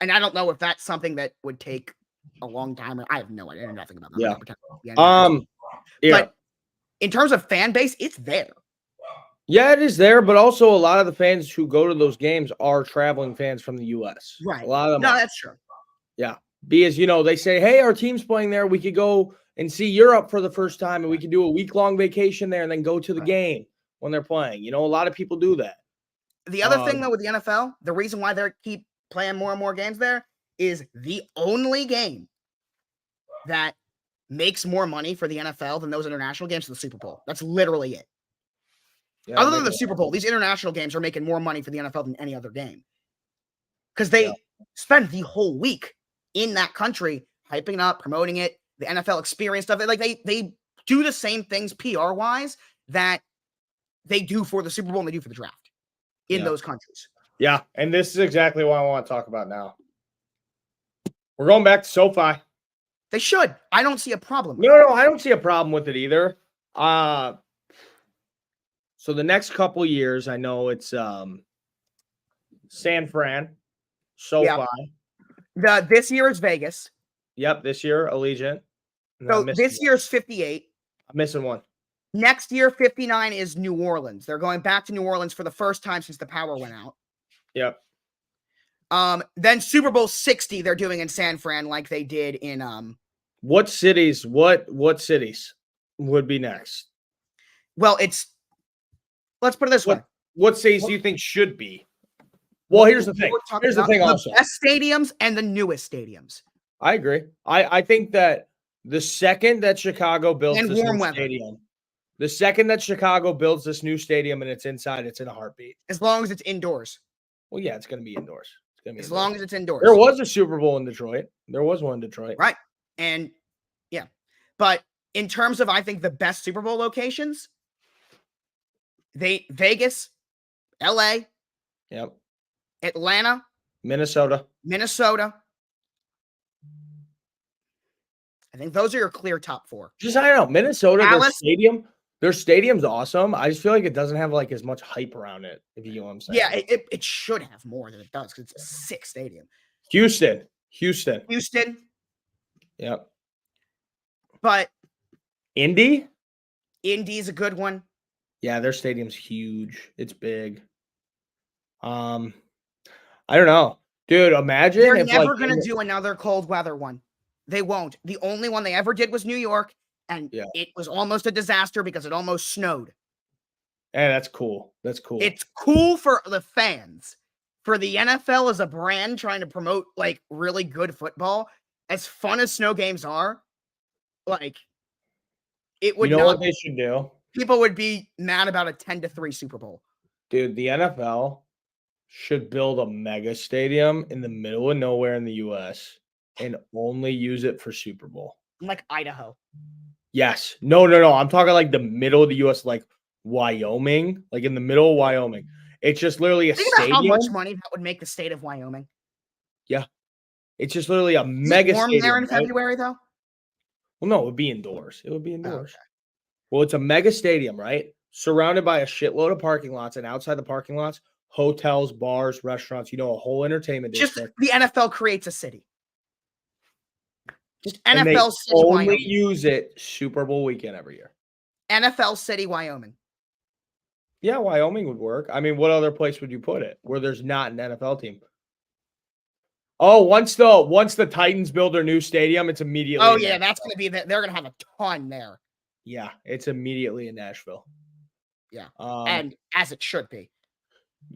and I don't know if that's something that would take a long time. I have no idea. I know nothing about that. Yeah. Yeah. But in terms of fan base, it's there. Yeah, it is there, but also a lot of the fans who go to those games are traveling fans from the U.S. Right. A lot of them. No, are. that's true. Yeah. Because, they say, hey, our team's playing there. We could go and see Europe for the first time, and we could do a week-long vacation there and then go to the game when they're playing. A lot of people do that. The other thing, though, with the NFL, the reason why they keep playing more and more games there is the only game that makes more money for the NFL than those international games is the Super Bowl. That's literally it. Yeah, Other than the Super Bowl, these international games are making more money for the NFL than any other game. Because they spend the whole week in that country hyping up, promoting it, the NFL experience stuff. Like they do the same things PR-wise that they do for the Super Bowl and they do for the draft in those countries. Yeah, and this is exactly what I want to talk about now. We're going back to SoFi. They should. I don't see a problem. No, I don't see a problem with it either. So the next couple years, I know it's San Fran, SoFi. Yeah. This year is Vegas. Yep, this year, Allegiant. So this year's 58. I'm missing one. Next year, 59 is New Orleans. They're going back to New Orleans for the first time since the power went out. Yep. Then Super Bowl 60 they're doing in San Fran like they did in What cities would be next? Well, let's put it this way. What cities do you think should be? Well, here's the thing. Here's the thing also. The best stadiums and the newest stadiums. I agree. I think that the second that Chicago builds And this warm new weather. stadium, the second that Chicago builds this new stadium and it's inside, it's in a heartbeat. As long as it's indoors. Well, yeah, it's going to be indoors. It's going to be As indoors. long as it's indoors. There was a Super Bowl in Detroit. There was one in Detroit. Right. And yeah. But in terms of, I think, the best Super Bowl locations, Vegas, LA, Yep. Atlanta, Minnesota. I think those are your clear top four. Just, I don't know. Minnesota, Dallas. their stadium's awesome. I just feel like it doesn't have like as much hype around it, if you know what I'm saying. Yeah, it should have more than it does because it's a sick stadium. Houston. Yep. But Indy's a good one. Yeah, their stadium's huge. It's big. I don't know. Dude, imagine They're if never going to do another cold weather one. They won't. The only one they ever did was New York, and it was almost a disaster because it almost snowed. Hey, that's cool. That's cool. It's cool for the fans. For the NFL as a brand trying to promote like really good football, as fun as snow games are, like it would what they should do? People would be mad about a 10-3 Super Bowl. Dude, the NFL should build a mega stadium in the middle of nowhere in the US and only use it for Super Bowl. Like Idaho. Yes. No. I'm talking like the middle of the US, like Wyoming, like in the middle of Wyoming. It's just literally a Think about how stadium. much money that would make the state of Wyoming. Yeah. It's just literally a Is mega it warm stadium. there in right? February, though? Well, no, it would be indoors. It would be Oh, indoors. okay. Well, it's a mega stadium, right? Surrounded by a shitload of parking lots, and outside the parking lots, hotels, bars, restaurants, a whole entertainment Just district. the NFL creates a city. Just And they NFL City, only Wyoming. use it Super Bowl weekend every year. NFL City, Wyoming. Yeah, Wyoming would work. I mean, what other place would you put it where there's not an NFL team? Oh, once the Titans build their new stadium, it's immediately. Oh in yeah, Nashville. that's gonna be they're gonna have a ton there. Yeah, it's immediately in Nashville. Yeah, Um, and as it should be.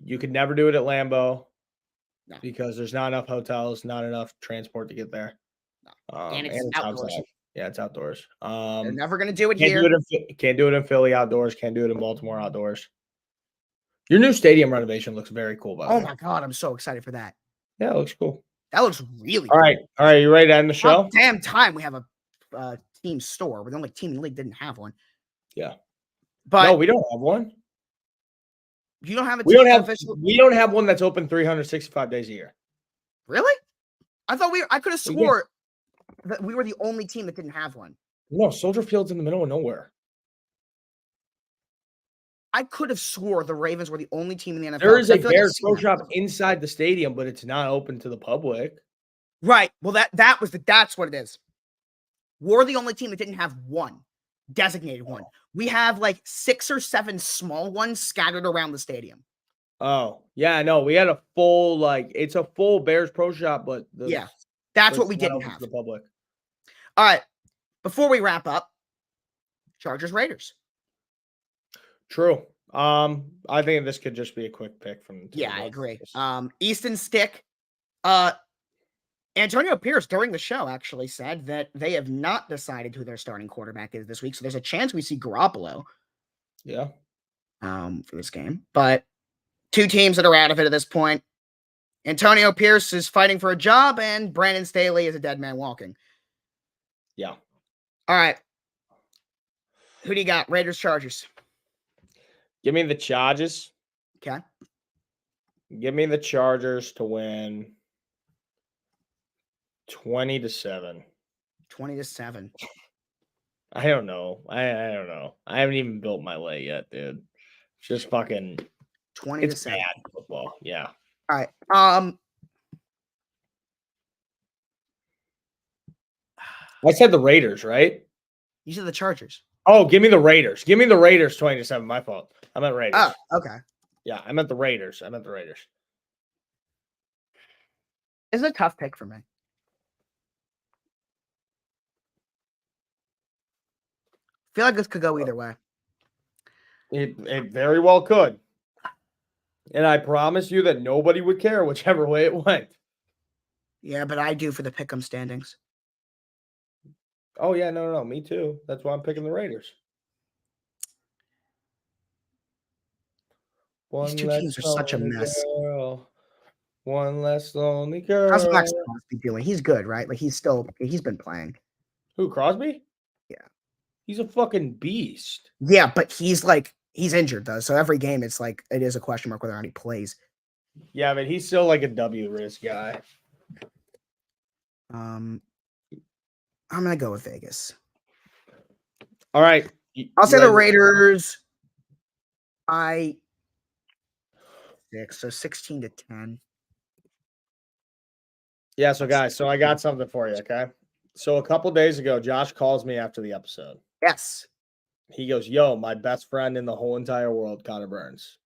You could never do it at Lambeau No. because there's not enough hotels, not enough transport to get there. No. And it's outdoors. outside. Yeah, it's outdoors. They're never gonna do it Can't here. can't do it in Philly outdoors. Can't do it in Baltimore outdoors. Your new stadium renovation looks very cool, by the Oh way. my god, I'm so excited for that. Yeah, it looks cool. That looks really All cool. right. You ready to end the show? About damn time we have a team store. We're the only team in the league that didn't have one. Yeah. But No, we don't have one. you don't have a We team don't have official. we don't have one that's open 365 days a year. Really? I thought I could have We do. swore that we were the only team that didn't have one. No, Soldier Field's in the middle of nowhere. I could have swore the Ravens were the only team in the NFL. There is 'cause I a feel like I've Bears seen Pro that. Shop inside the stadium, but it's not open to the public. Right. Well, that's what it is. We're the only team that didn't have one designated one. We have like 6 or 7 small ones scattered around the stadium. Oh, yeah, no, we had a full it's a full Bears Pro Shop, but Yeah, that's what we it's not didn't open to have. the public. All right. Before we wrap up, Chargers Raiders. True. I think this could just be a quick pick from. Yeah, I agree. Easton Stick. Antonio Pierce during the show actually said that they have not decided who their starting quarterback is this week, so there's a chance we see Garoppolo. Yeah. For this game, but 2 teams that are out of it at this point. Antonio Pierce is fighting for a job, and Brandon Staley is a dead man walking. Yeah. All right. Who do you got? Raiders, Chargers. Give me the Chargers. Okay. Give me the Chargers to win 20-7. 20-7. I don't know. I don't know. I haven't even built my lay yet, dude. It's just fucking 20-7. It's bad football. Yeah. All right. I said the Raiders, right? You said the Chargers. Oh, give me the Raiders. Give me the Raiders 20-7. My fault. I meant Raiders. Oh, okay. Yeah, I meant the Raiders. It's a tough pick for me. I feel like this could go either way. It very well could. And I promise you that nobody would care whichever way it went. Yeah, but I do for the pick'em standings. Oh, yeah, no. Me too. That's why I'm picking the Raiders. These 2 teams are such a mess. One less lonely girl. How's Max Crosby doing? He's good, right? Like he's been playing. Who, Crosby? Yeah. He's a fucking beast. Yeah, but he's injured though. So every game it is a question mark whether or not he plays. Yeah, but he's still like a W risk guy. I'm gonna go with Vegas. All right. I'll say the Raiders. So 16-10. Yeah, so guys, I got something for you, okay? So a couple days ago, Josh calls me after the episode. Yes. He goes, yo, my best friend in the whole entire world, Connor Burns.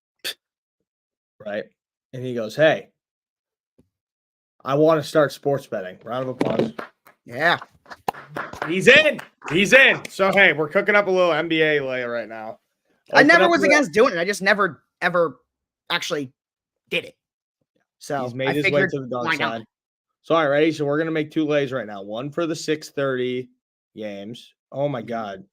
Right? And he goes, hey, I want to start sports betting. Round of applause. Yeah. He's in. So, hey, we're cooking up a little NBA lay right now. I never was against doing it. I just never, ever actually did it. So he's made his way to the dark side. So, all right, ready? So we're going to make 2 lays right now. One for the 6:30 games. Oh, my God.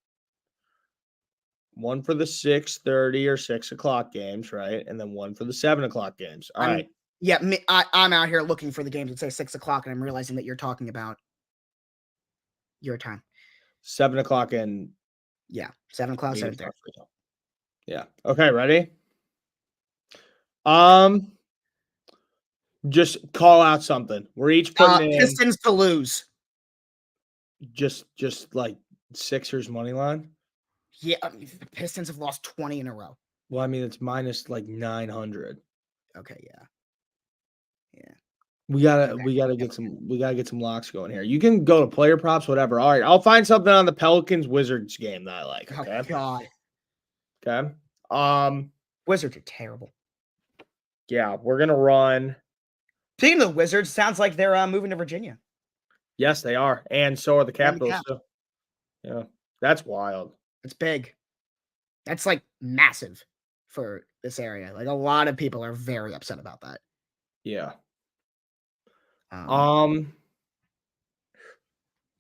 One for the 6:30 or 6 o'clock games, right? And then one for the 7 o'clock games. All right. Yeah, I'm out here looking for the games that say 6 o'clock, and I'm realizing that you're talking about your time. 7 o'clock and... Yeah, 7 o'clock, 7:30. Yeah. Okay, ready? Just call out something. We're each putting in Pistons to lose. just like Sixers money line. Yeah, the Pistons have lost 20 in a row. Well, I mean it's minus like 900. Okay, yeah. We gotta get some locks going here. You can go to player props, whatever. All right, I'll find something on the Pelicans Wizards game that I like. Okay. Oh God. Okay. Wizards are terrible. Yeah, we're gonna run. Speaking of the Wizards, sounds like they're moving to Virginia. Yes, they are, and so are the Capitals. So, yeah, that's wild. It's big. That's like massive for this area. Like a lot of people are very upset about that. Yeah. Um,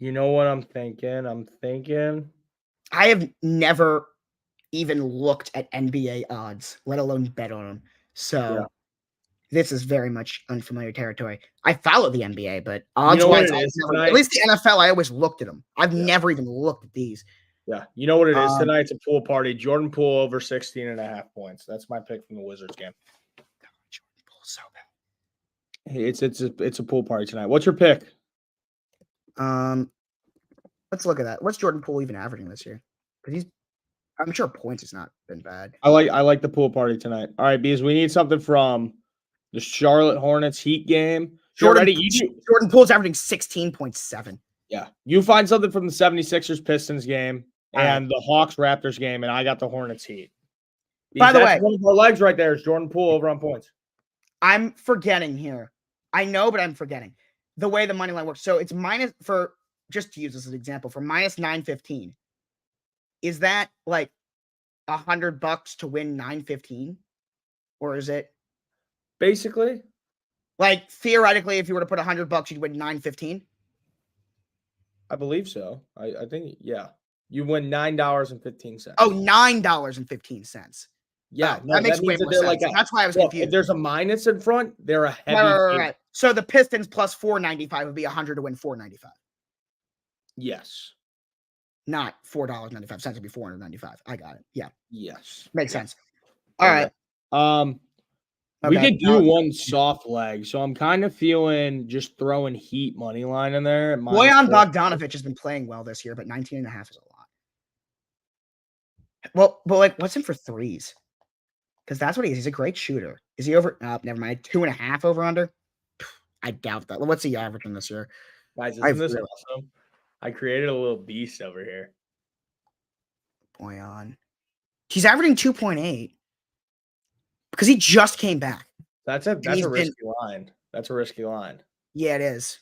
You know what I'm thinking? I have never even looked at NBA odds, let alone bet on them. So this is very much unfamiliar territory. I follow the NBA, but odds-wise, at least the NFL, I always looked at them. I've never even looked at these. Yeah. You know what it is tonight? It's a pool party. Jordan Poole over 16.5 points. That's my pick from the Wizards game. Jordan Poole so bad. Hey, it's a pool party tonight. What's your pick? Let's look at that. What's Jordan Poole even averaging this year? Because I'm sure points has not been bad. I like the pool party tonight. All right, because we need something from the Charlotte Hornets Heat game. Jordan Poole's averaging 16.7. Yeah. You find something from the 76ers Pistons game and the Hawks Raptors game, and I got the Hornets Heat. By the way, one of our legs right there is Jordan Poole over on points. I'm forgetting here. I know, but I'm forgetting the way the money line works. So it's minus for, just to use this as an example, for minus 915. Is that like $100 to win 915? Or is it basically like theoretically, if you were to put $100, you'd win 915? I believe so. I think, yeah. You win $9.15. Oh, $9.15. Yeah, that makes way more sense. That's why I was confused. If there's a minus in front, they're a heavy. Right. So the Pistons plus 495 would be 100 to win 495. Yes. Not $4.95. It'd be 495. I got it. Yeah. Yes. Makes sense. All right. We could do one soft leg, so I'm kind of feeling just throwing Heat money line in there. Bojan Bogdanovic has been playing well this year, but 19.5 is a lot. Well, but like, what's in for threes? Because that's what he is. He's a great shooter. Is he over? Never mind. 2.5 over under? I doubt that. What's he averaging this year? Guys, isn't this awesome? I created a little beast over here. Bojan. He's averaging 2.8 because he just came back. That's a risky line. That's a risky line. Yeah, it is.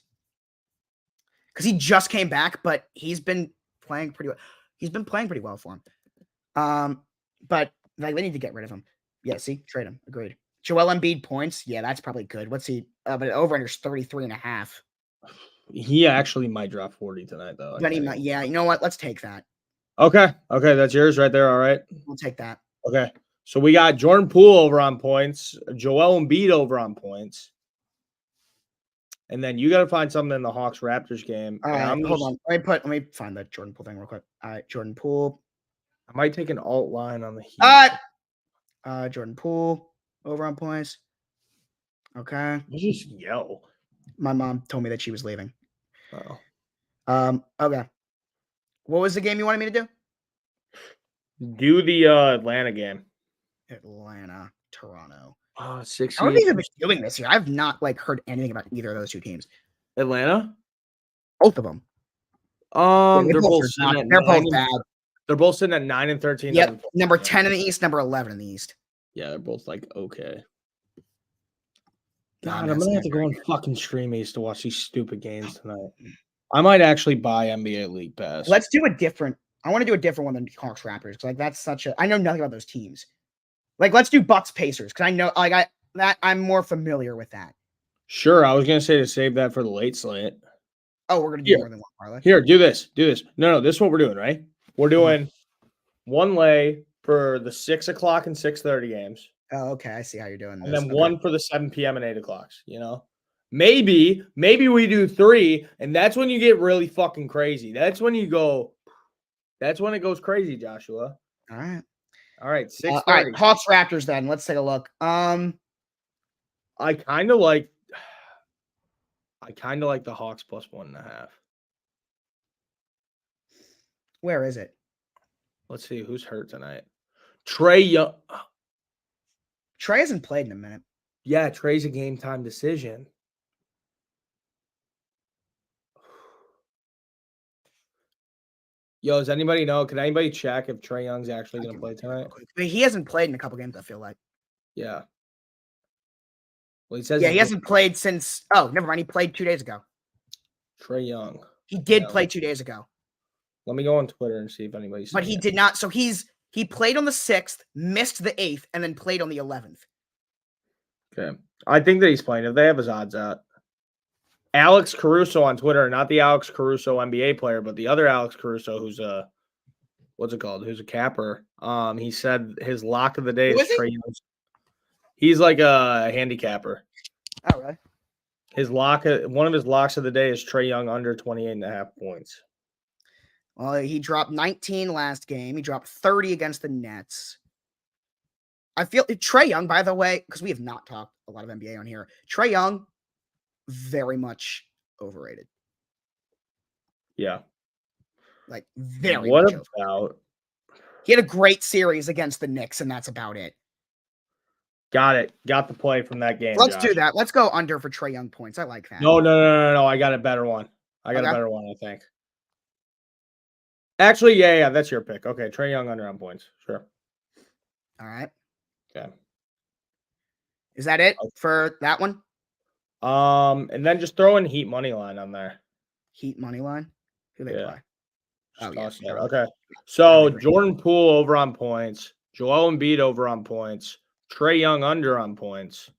Because he just came back, but he's been playing pretty well. He's been playing pretty well for him. But like, they need to get rid of him. Yeah, see, trade him. Agreed. Joel Embiid points. Yeah, that's probably good. What's he? But over under 33.5. He actually might drop 40 tonight, though. But he might. Yeah, you know what? Let's take that. Okay, that's yours right there. All right, we'll take that. Okay, so we got Jordan Poole over on points, Joel Embiid over on points, and then you got to find something in the Hawks Raptors game. All right, hold on. Let me find that Jordan Poole thing real quick. All right, Jordan Poole. I might take an alt line on the Heat. Jordan Poole over on points. Okay. You just yell. My mom told me that she was leaving. Oh. Okay. What was the game you wanted me to do? Do the Atlanta game. Atlanta, Toronto. 6. How are they even doing this year? I've not heard anything about either of those two teams. Atlanta? Both of them. They're both bad. They're both sitting at 9 and 13. Yep. Number 10 in the East, number 11 in the East. Yeah, they're both okay. God, I'm gonna have to go and fucking stream East to watch these stupid games tonight. I might actually buy NBA League Pass. Let's do a different. I want to do a different one than Hawks Raptors because that's such a. I know nothing about those teams. Let's do Bucks Pacers because I know I'm more familiar with that. Sure, I was gonna say to save that for the late slate. Oh, we're gonna do more than one parlay. Here, do this. No, this is what we're doing, right? We're doing one lay for the 6 o'clock and 6:30 games. Oh, okay. I see how you're doing this. And then one for the 7 p.m. and 8 o'clocks, Maybe we do 3, and that's when you get really fucking crazy. That's when it goes crazy, Joshua. All right. 6:30. All right, Hawks Raptors then. Let's take a look. I kind of like the Hawks plus 1.5. Where is it? Let's see who's hurt tonight. Trey Young. Trey hasn't played in a minute. Yeah, Trey's a game time decision. Yo, does anybody know? Can anybody check if Trey Young's actually going to play tonight? But he hasn't played in a couple games, I feel like. Yeah. Well, he says Yeah, he hasn't played since. Oh, never mind. He played 2 days ago. Trey Young. He did play 2 days ago. Let me go on Twitter and see if anybody's. But he did not. So he played on the 6th, missed the 8th, and then played on the 11th. Okay. I think that he's playing. If they have his odds out. Alex Caruso on Twitter, not the Alex Caruso NBA player, but the other Alex Caruso, who's a what's it called? Who's a capper. He said his lock of the day is Trey Young. He's like a handicapper. Oh, really? One of his locks of the day is Trey Young under 28.5 points. Well, he dropped 19 last game. He dropped 30 against the Nets. I feel Trey Young, by the way, because we have not talked a lot of NBA on here. Trey Young, very much overrated. Yeah. Like, very What much about overrated. He had a great series against the Knicks, and that's about it. Got it. Got the play from that game. Let's Josh. do that. Let's go under for Trey Young points. I like that. No. I got a better one. I think. Actually, yeah, that's your pick. Okay, Trey Young under on points. Sure. All right. Okay. Is that it for that one? And then just throw in Heat money line on there. Heat money line? Who they play? Oh, yeah. Okay. So Jordan Poole over on points. Joel Embiid over on points. Trey Young under on points.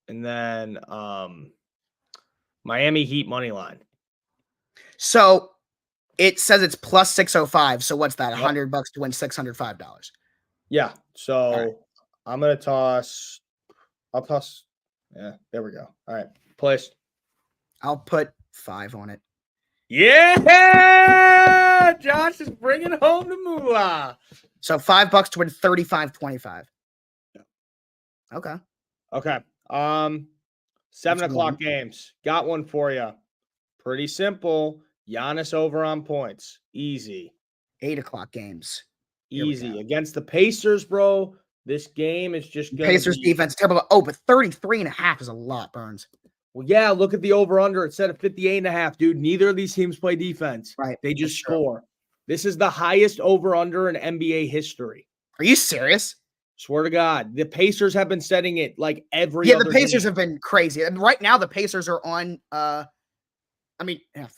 And then Miami Heat money line. So it says it's plus 605. So what's that? $100 to win $605. Yeah. So I'm gonna toss. I'll toss. Yeah, there we go. All right. Place. I'll put 5 on it. Yeah, Josh is bringing home the moolah. So $5 to win 35.25. Yeah. Okay. 7 o'clock games. Got one for you. Pretty simple. Giannis over on points. Easy. 8 o'clock games. Easy. Against the Pacers, bro. This game is just going Pacers defense terrible. Oh, but 33.5 is a lot, Burns. Well, yeah, look at the over-under. It said at 58.5, dude. Neither of these teams play defense. Right. They just score. This is the highest over-under in NBA history. Are you serious? Swear to God. The Pacers have been setting it like every Yeah, other the Pacers game. have been crazy. And right now, the Pacers are on they're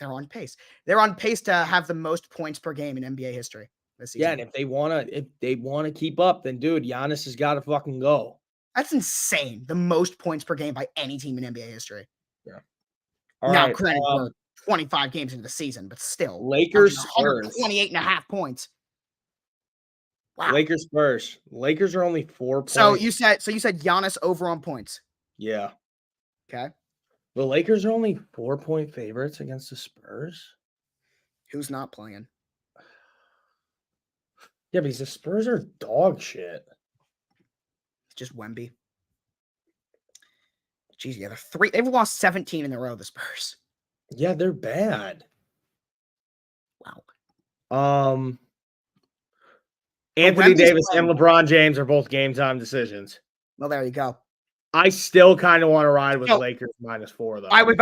on pace. They're on pace to have the most points per game in NBA history this season. Yeah, and if they wanna keep up, then dude, Giannis has got to fucking go. That's insane. The most points per game by any team in NBA history. Yeah. Now, granted, we're 25 games into the season, but still. Lakers 128.5 points. Wow. Lakers Spurs. Lakers are only 4 points. So you said Giannis over on points. Yeah. Okay. The Lakers are only 4-point favorites against the Spurs. Who's not playing? Yeah, because the Spurs are dog shit. It's just Wemby. Jeez, yeah, they've lost 17 in a row, the Spurs. Yeah, they're bad. Wow. Anthony Davis and LeBron James are both game time decisions. Well, there you go. I still kind of want to ride with Lakers -4, though. I was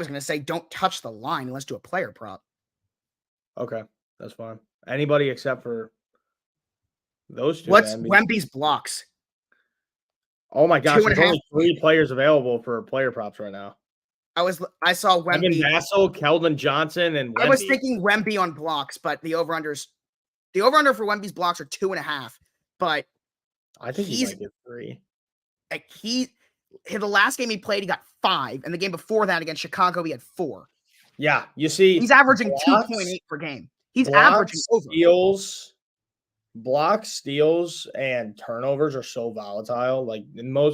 going to say, don't touch the line. Let's do a player prop. Okay, that's fine. Anybody except for those two. What's Wemby's blocks? Oh my gosh, there's only 3 players available for player props right now. I saw Wemby. Evan Vassell, Keldon Johnson, and Wemby. I was thinking Wemby on blocks, but the over-under for Wemby's blocks are 2.5. But I think he might get 3. Like the last game he played, he got 5, and the game before that against Chicago, he had 4. Yeah, you see, he's averaging 2.8 per game. He's averaging over. Blocks, steals, and turnovers are so volatile. Like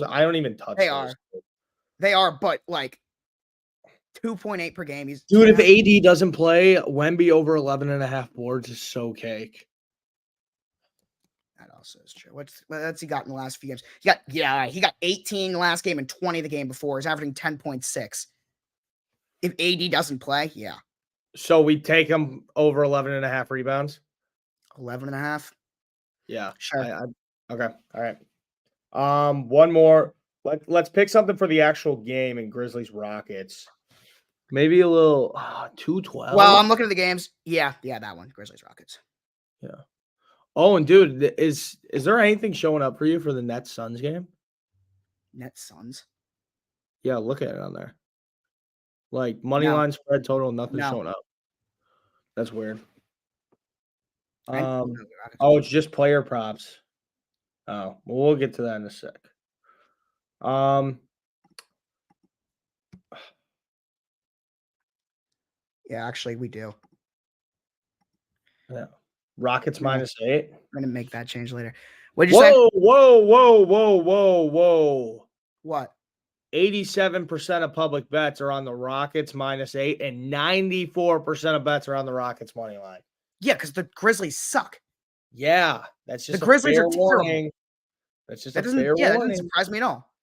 I don't even touch. They are, but like 2.8 per game. Dude, if AD doesn't play, Wemby over 11.5 boards is so cake. That also is true. What's he got in the last few games? He got 18 in the last game and 20 the game before. He's averaging 10.6. If AD doesn't play, yeah. So we take him over 11.5 rebounds? 11.5? Yeah. Sure. Okay. All right. One more. Let's pick something for the actual game in Grizzlies Rockets. Maybe a little 212. Well, I'm looking at the games. Yeah, that one. Grizzlies Rockets. Yeah. Oh, and dude, is there anything showing up for you for the Nets Suns game? Nets Suns. Yeah, look at it on there. Like money No. line spread total, nothing No. showing up. That's weird. I- Oh, it's just player props. Oh, well, we'll get to that in a sec. Yeah, actually, we do. Yeah. Rockets Yeah. -8. I'm gonna make that change later. What did you say? Whoa. What? 87% of public bets are on the Rockets -8, and 94% of bets are on the Rockets money line. Yeah, because the Grizzlies suck. Yeah, that's just The Grizzlies a fair are terrible. warning. That's just That a fair doesn't warning. surprise me at all.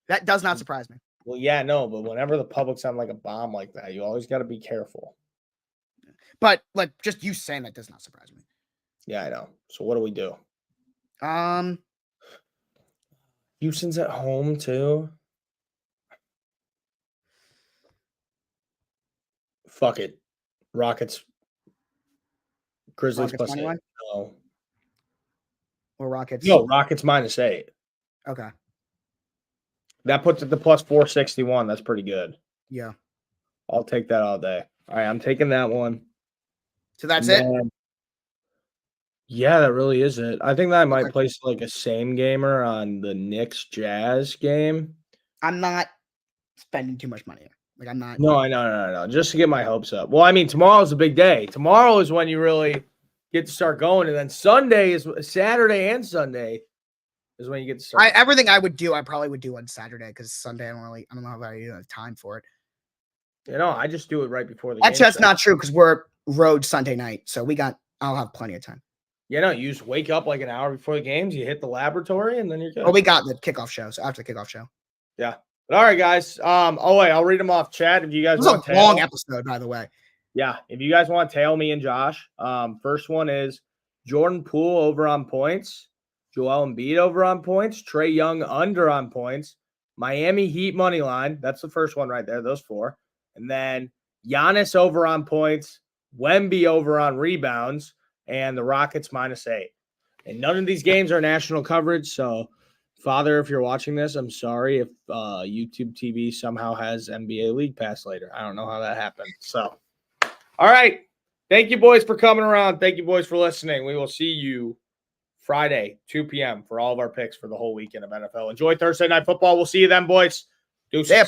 That does not surprise me. Well, yeah, no, but whenever the public sound like a bomb like that, you always got to be careful. But like just you saying that does not surprise me. Yeah, I know. So what do we do? Houston's at home too. Fuck it. Rockets. Grizzlies Rockets money +8. line? No. Or Rockets? No, Rockets -8. Okay. That puts it to +461. That's pretty good. Yeah. I'll take that all day. All right, I'm taking that one. So that's it? Yeah, that really is it. I think that I might Okay. place like a same gamer on the Knicks Jazz game. I'm not spending too much money. Like I'm not. No, I know. Just to get my hopes up. Well, I mean, tomorrow's a big day. Tomorrow is when you really get to start going, and then Saturday and Sunday is when you get to start. Everything I would do, I probably would do on Saturday because Sunday I don't know if I have time for it. I just do it right before the game. Actually, that's not true because we're road Sunday night, so I'll have plenty of time. You just wake up like an hour before the games, you hit the laboratory, and then you're good. Well, we got the kickoff show, so after the kickoff show. Yeah. But all right, guys. I'll read them off chat if you guys want to. It was a long episode, by the way. Yeah, if you guys want to tail me and Josh, first one is Jordan Poole over on points, Joel Embiid over on points, Trae Young under on points, Miami Heat money line. That's the first one right there, those four. And then Giannis over on points, Wemby over on rebounds, and the Rockets -8. And none of these games are national coverage, so Father, if you're watching this, I'm sorry if YouTube TV somehow has NBA League Pass later. I don't know how that happened. So, all right. Thank you, boys, for coming around. Thank you, boys, for listening. We will see you Friday, 2 p.m. for all of our picks for the whole weekend of NFL. Enjoy Thursday Night Football. We'll see you then, boys. Deuces. Yep.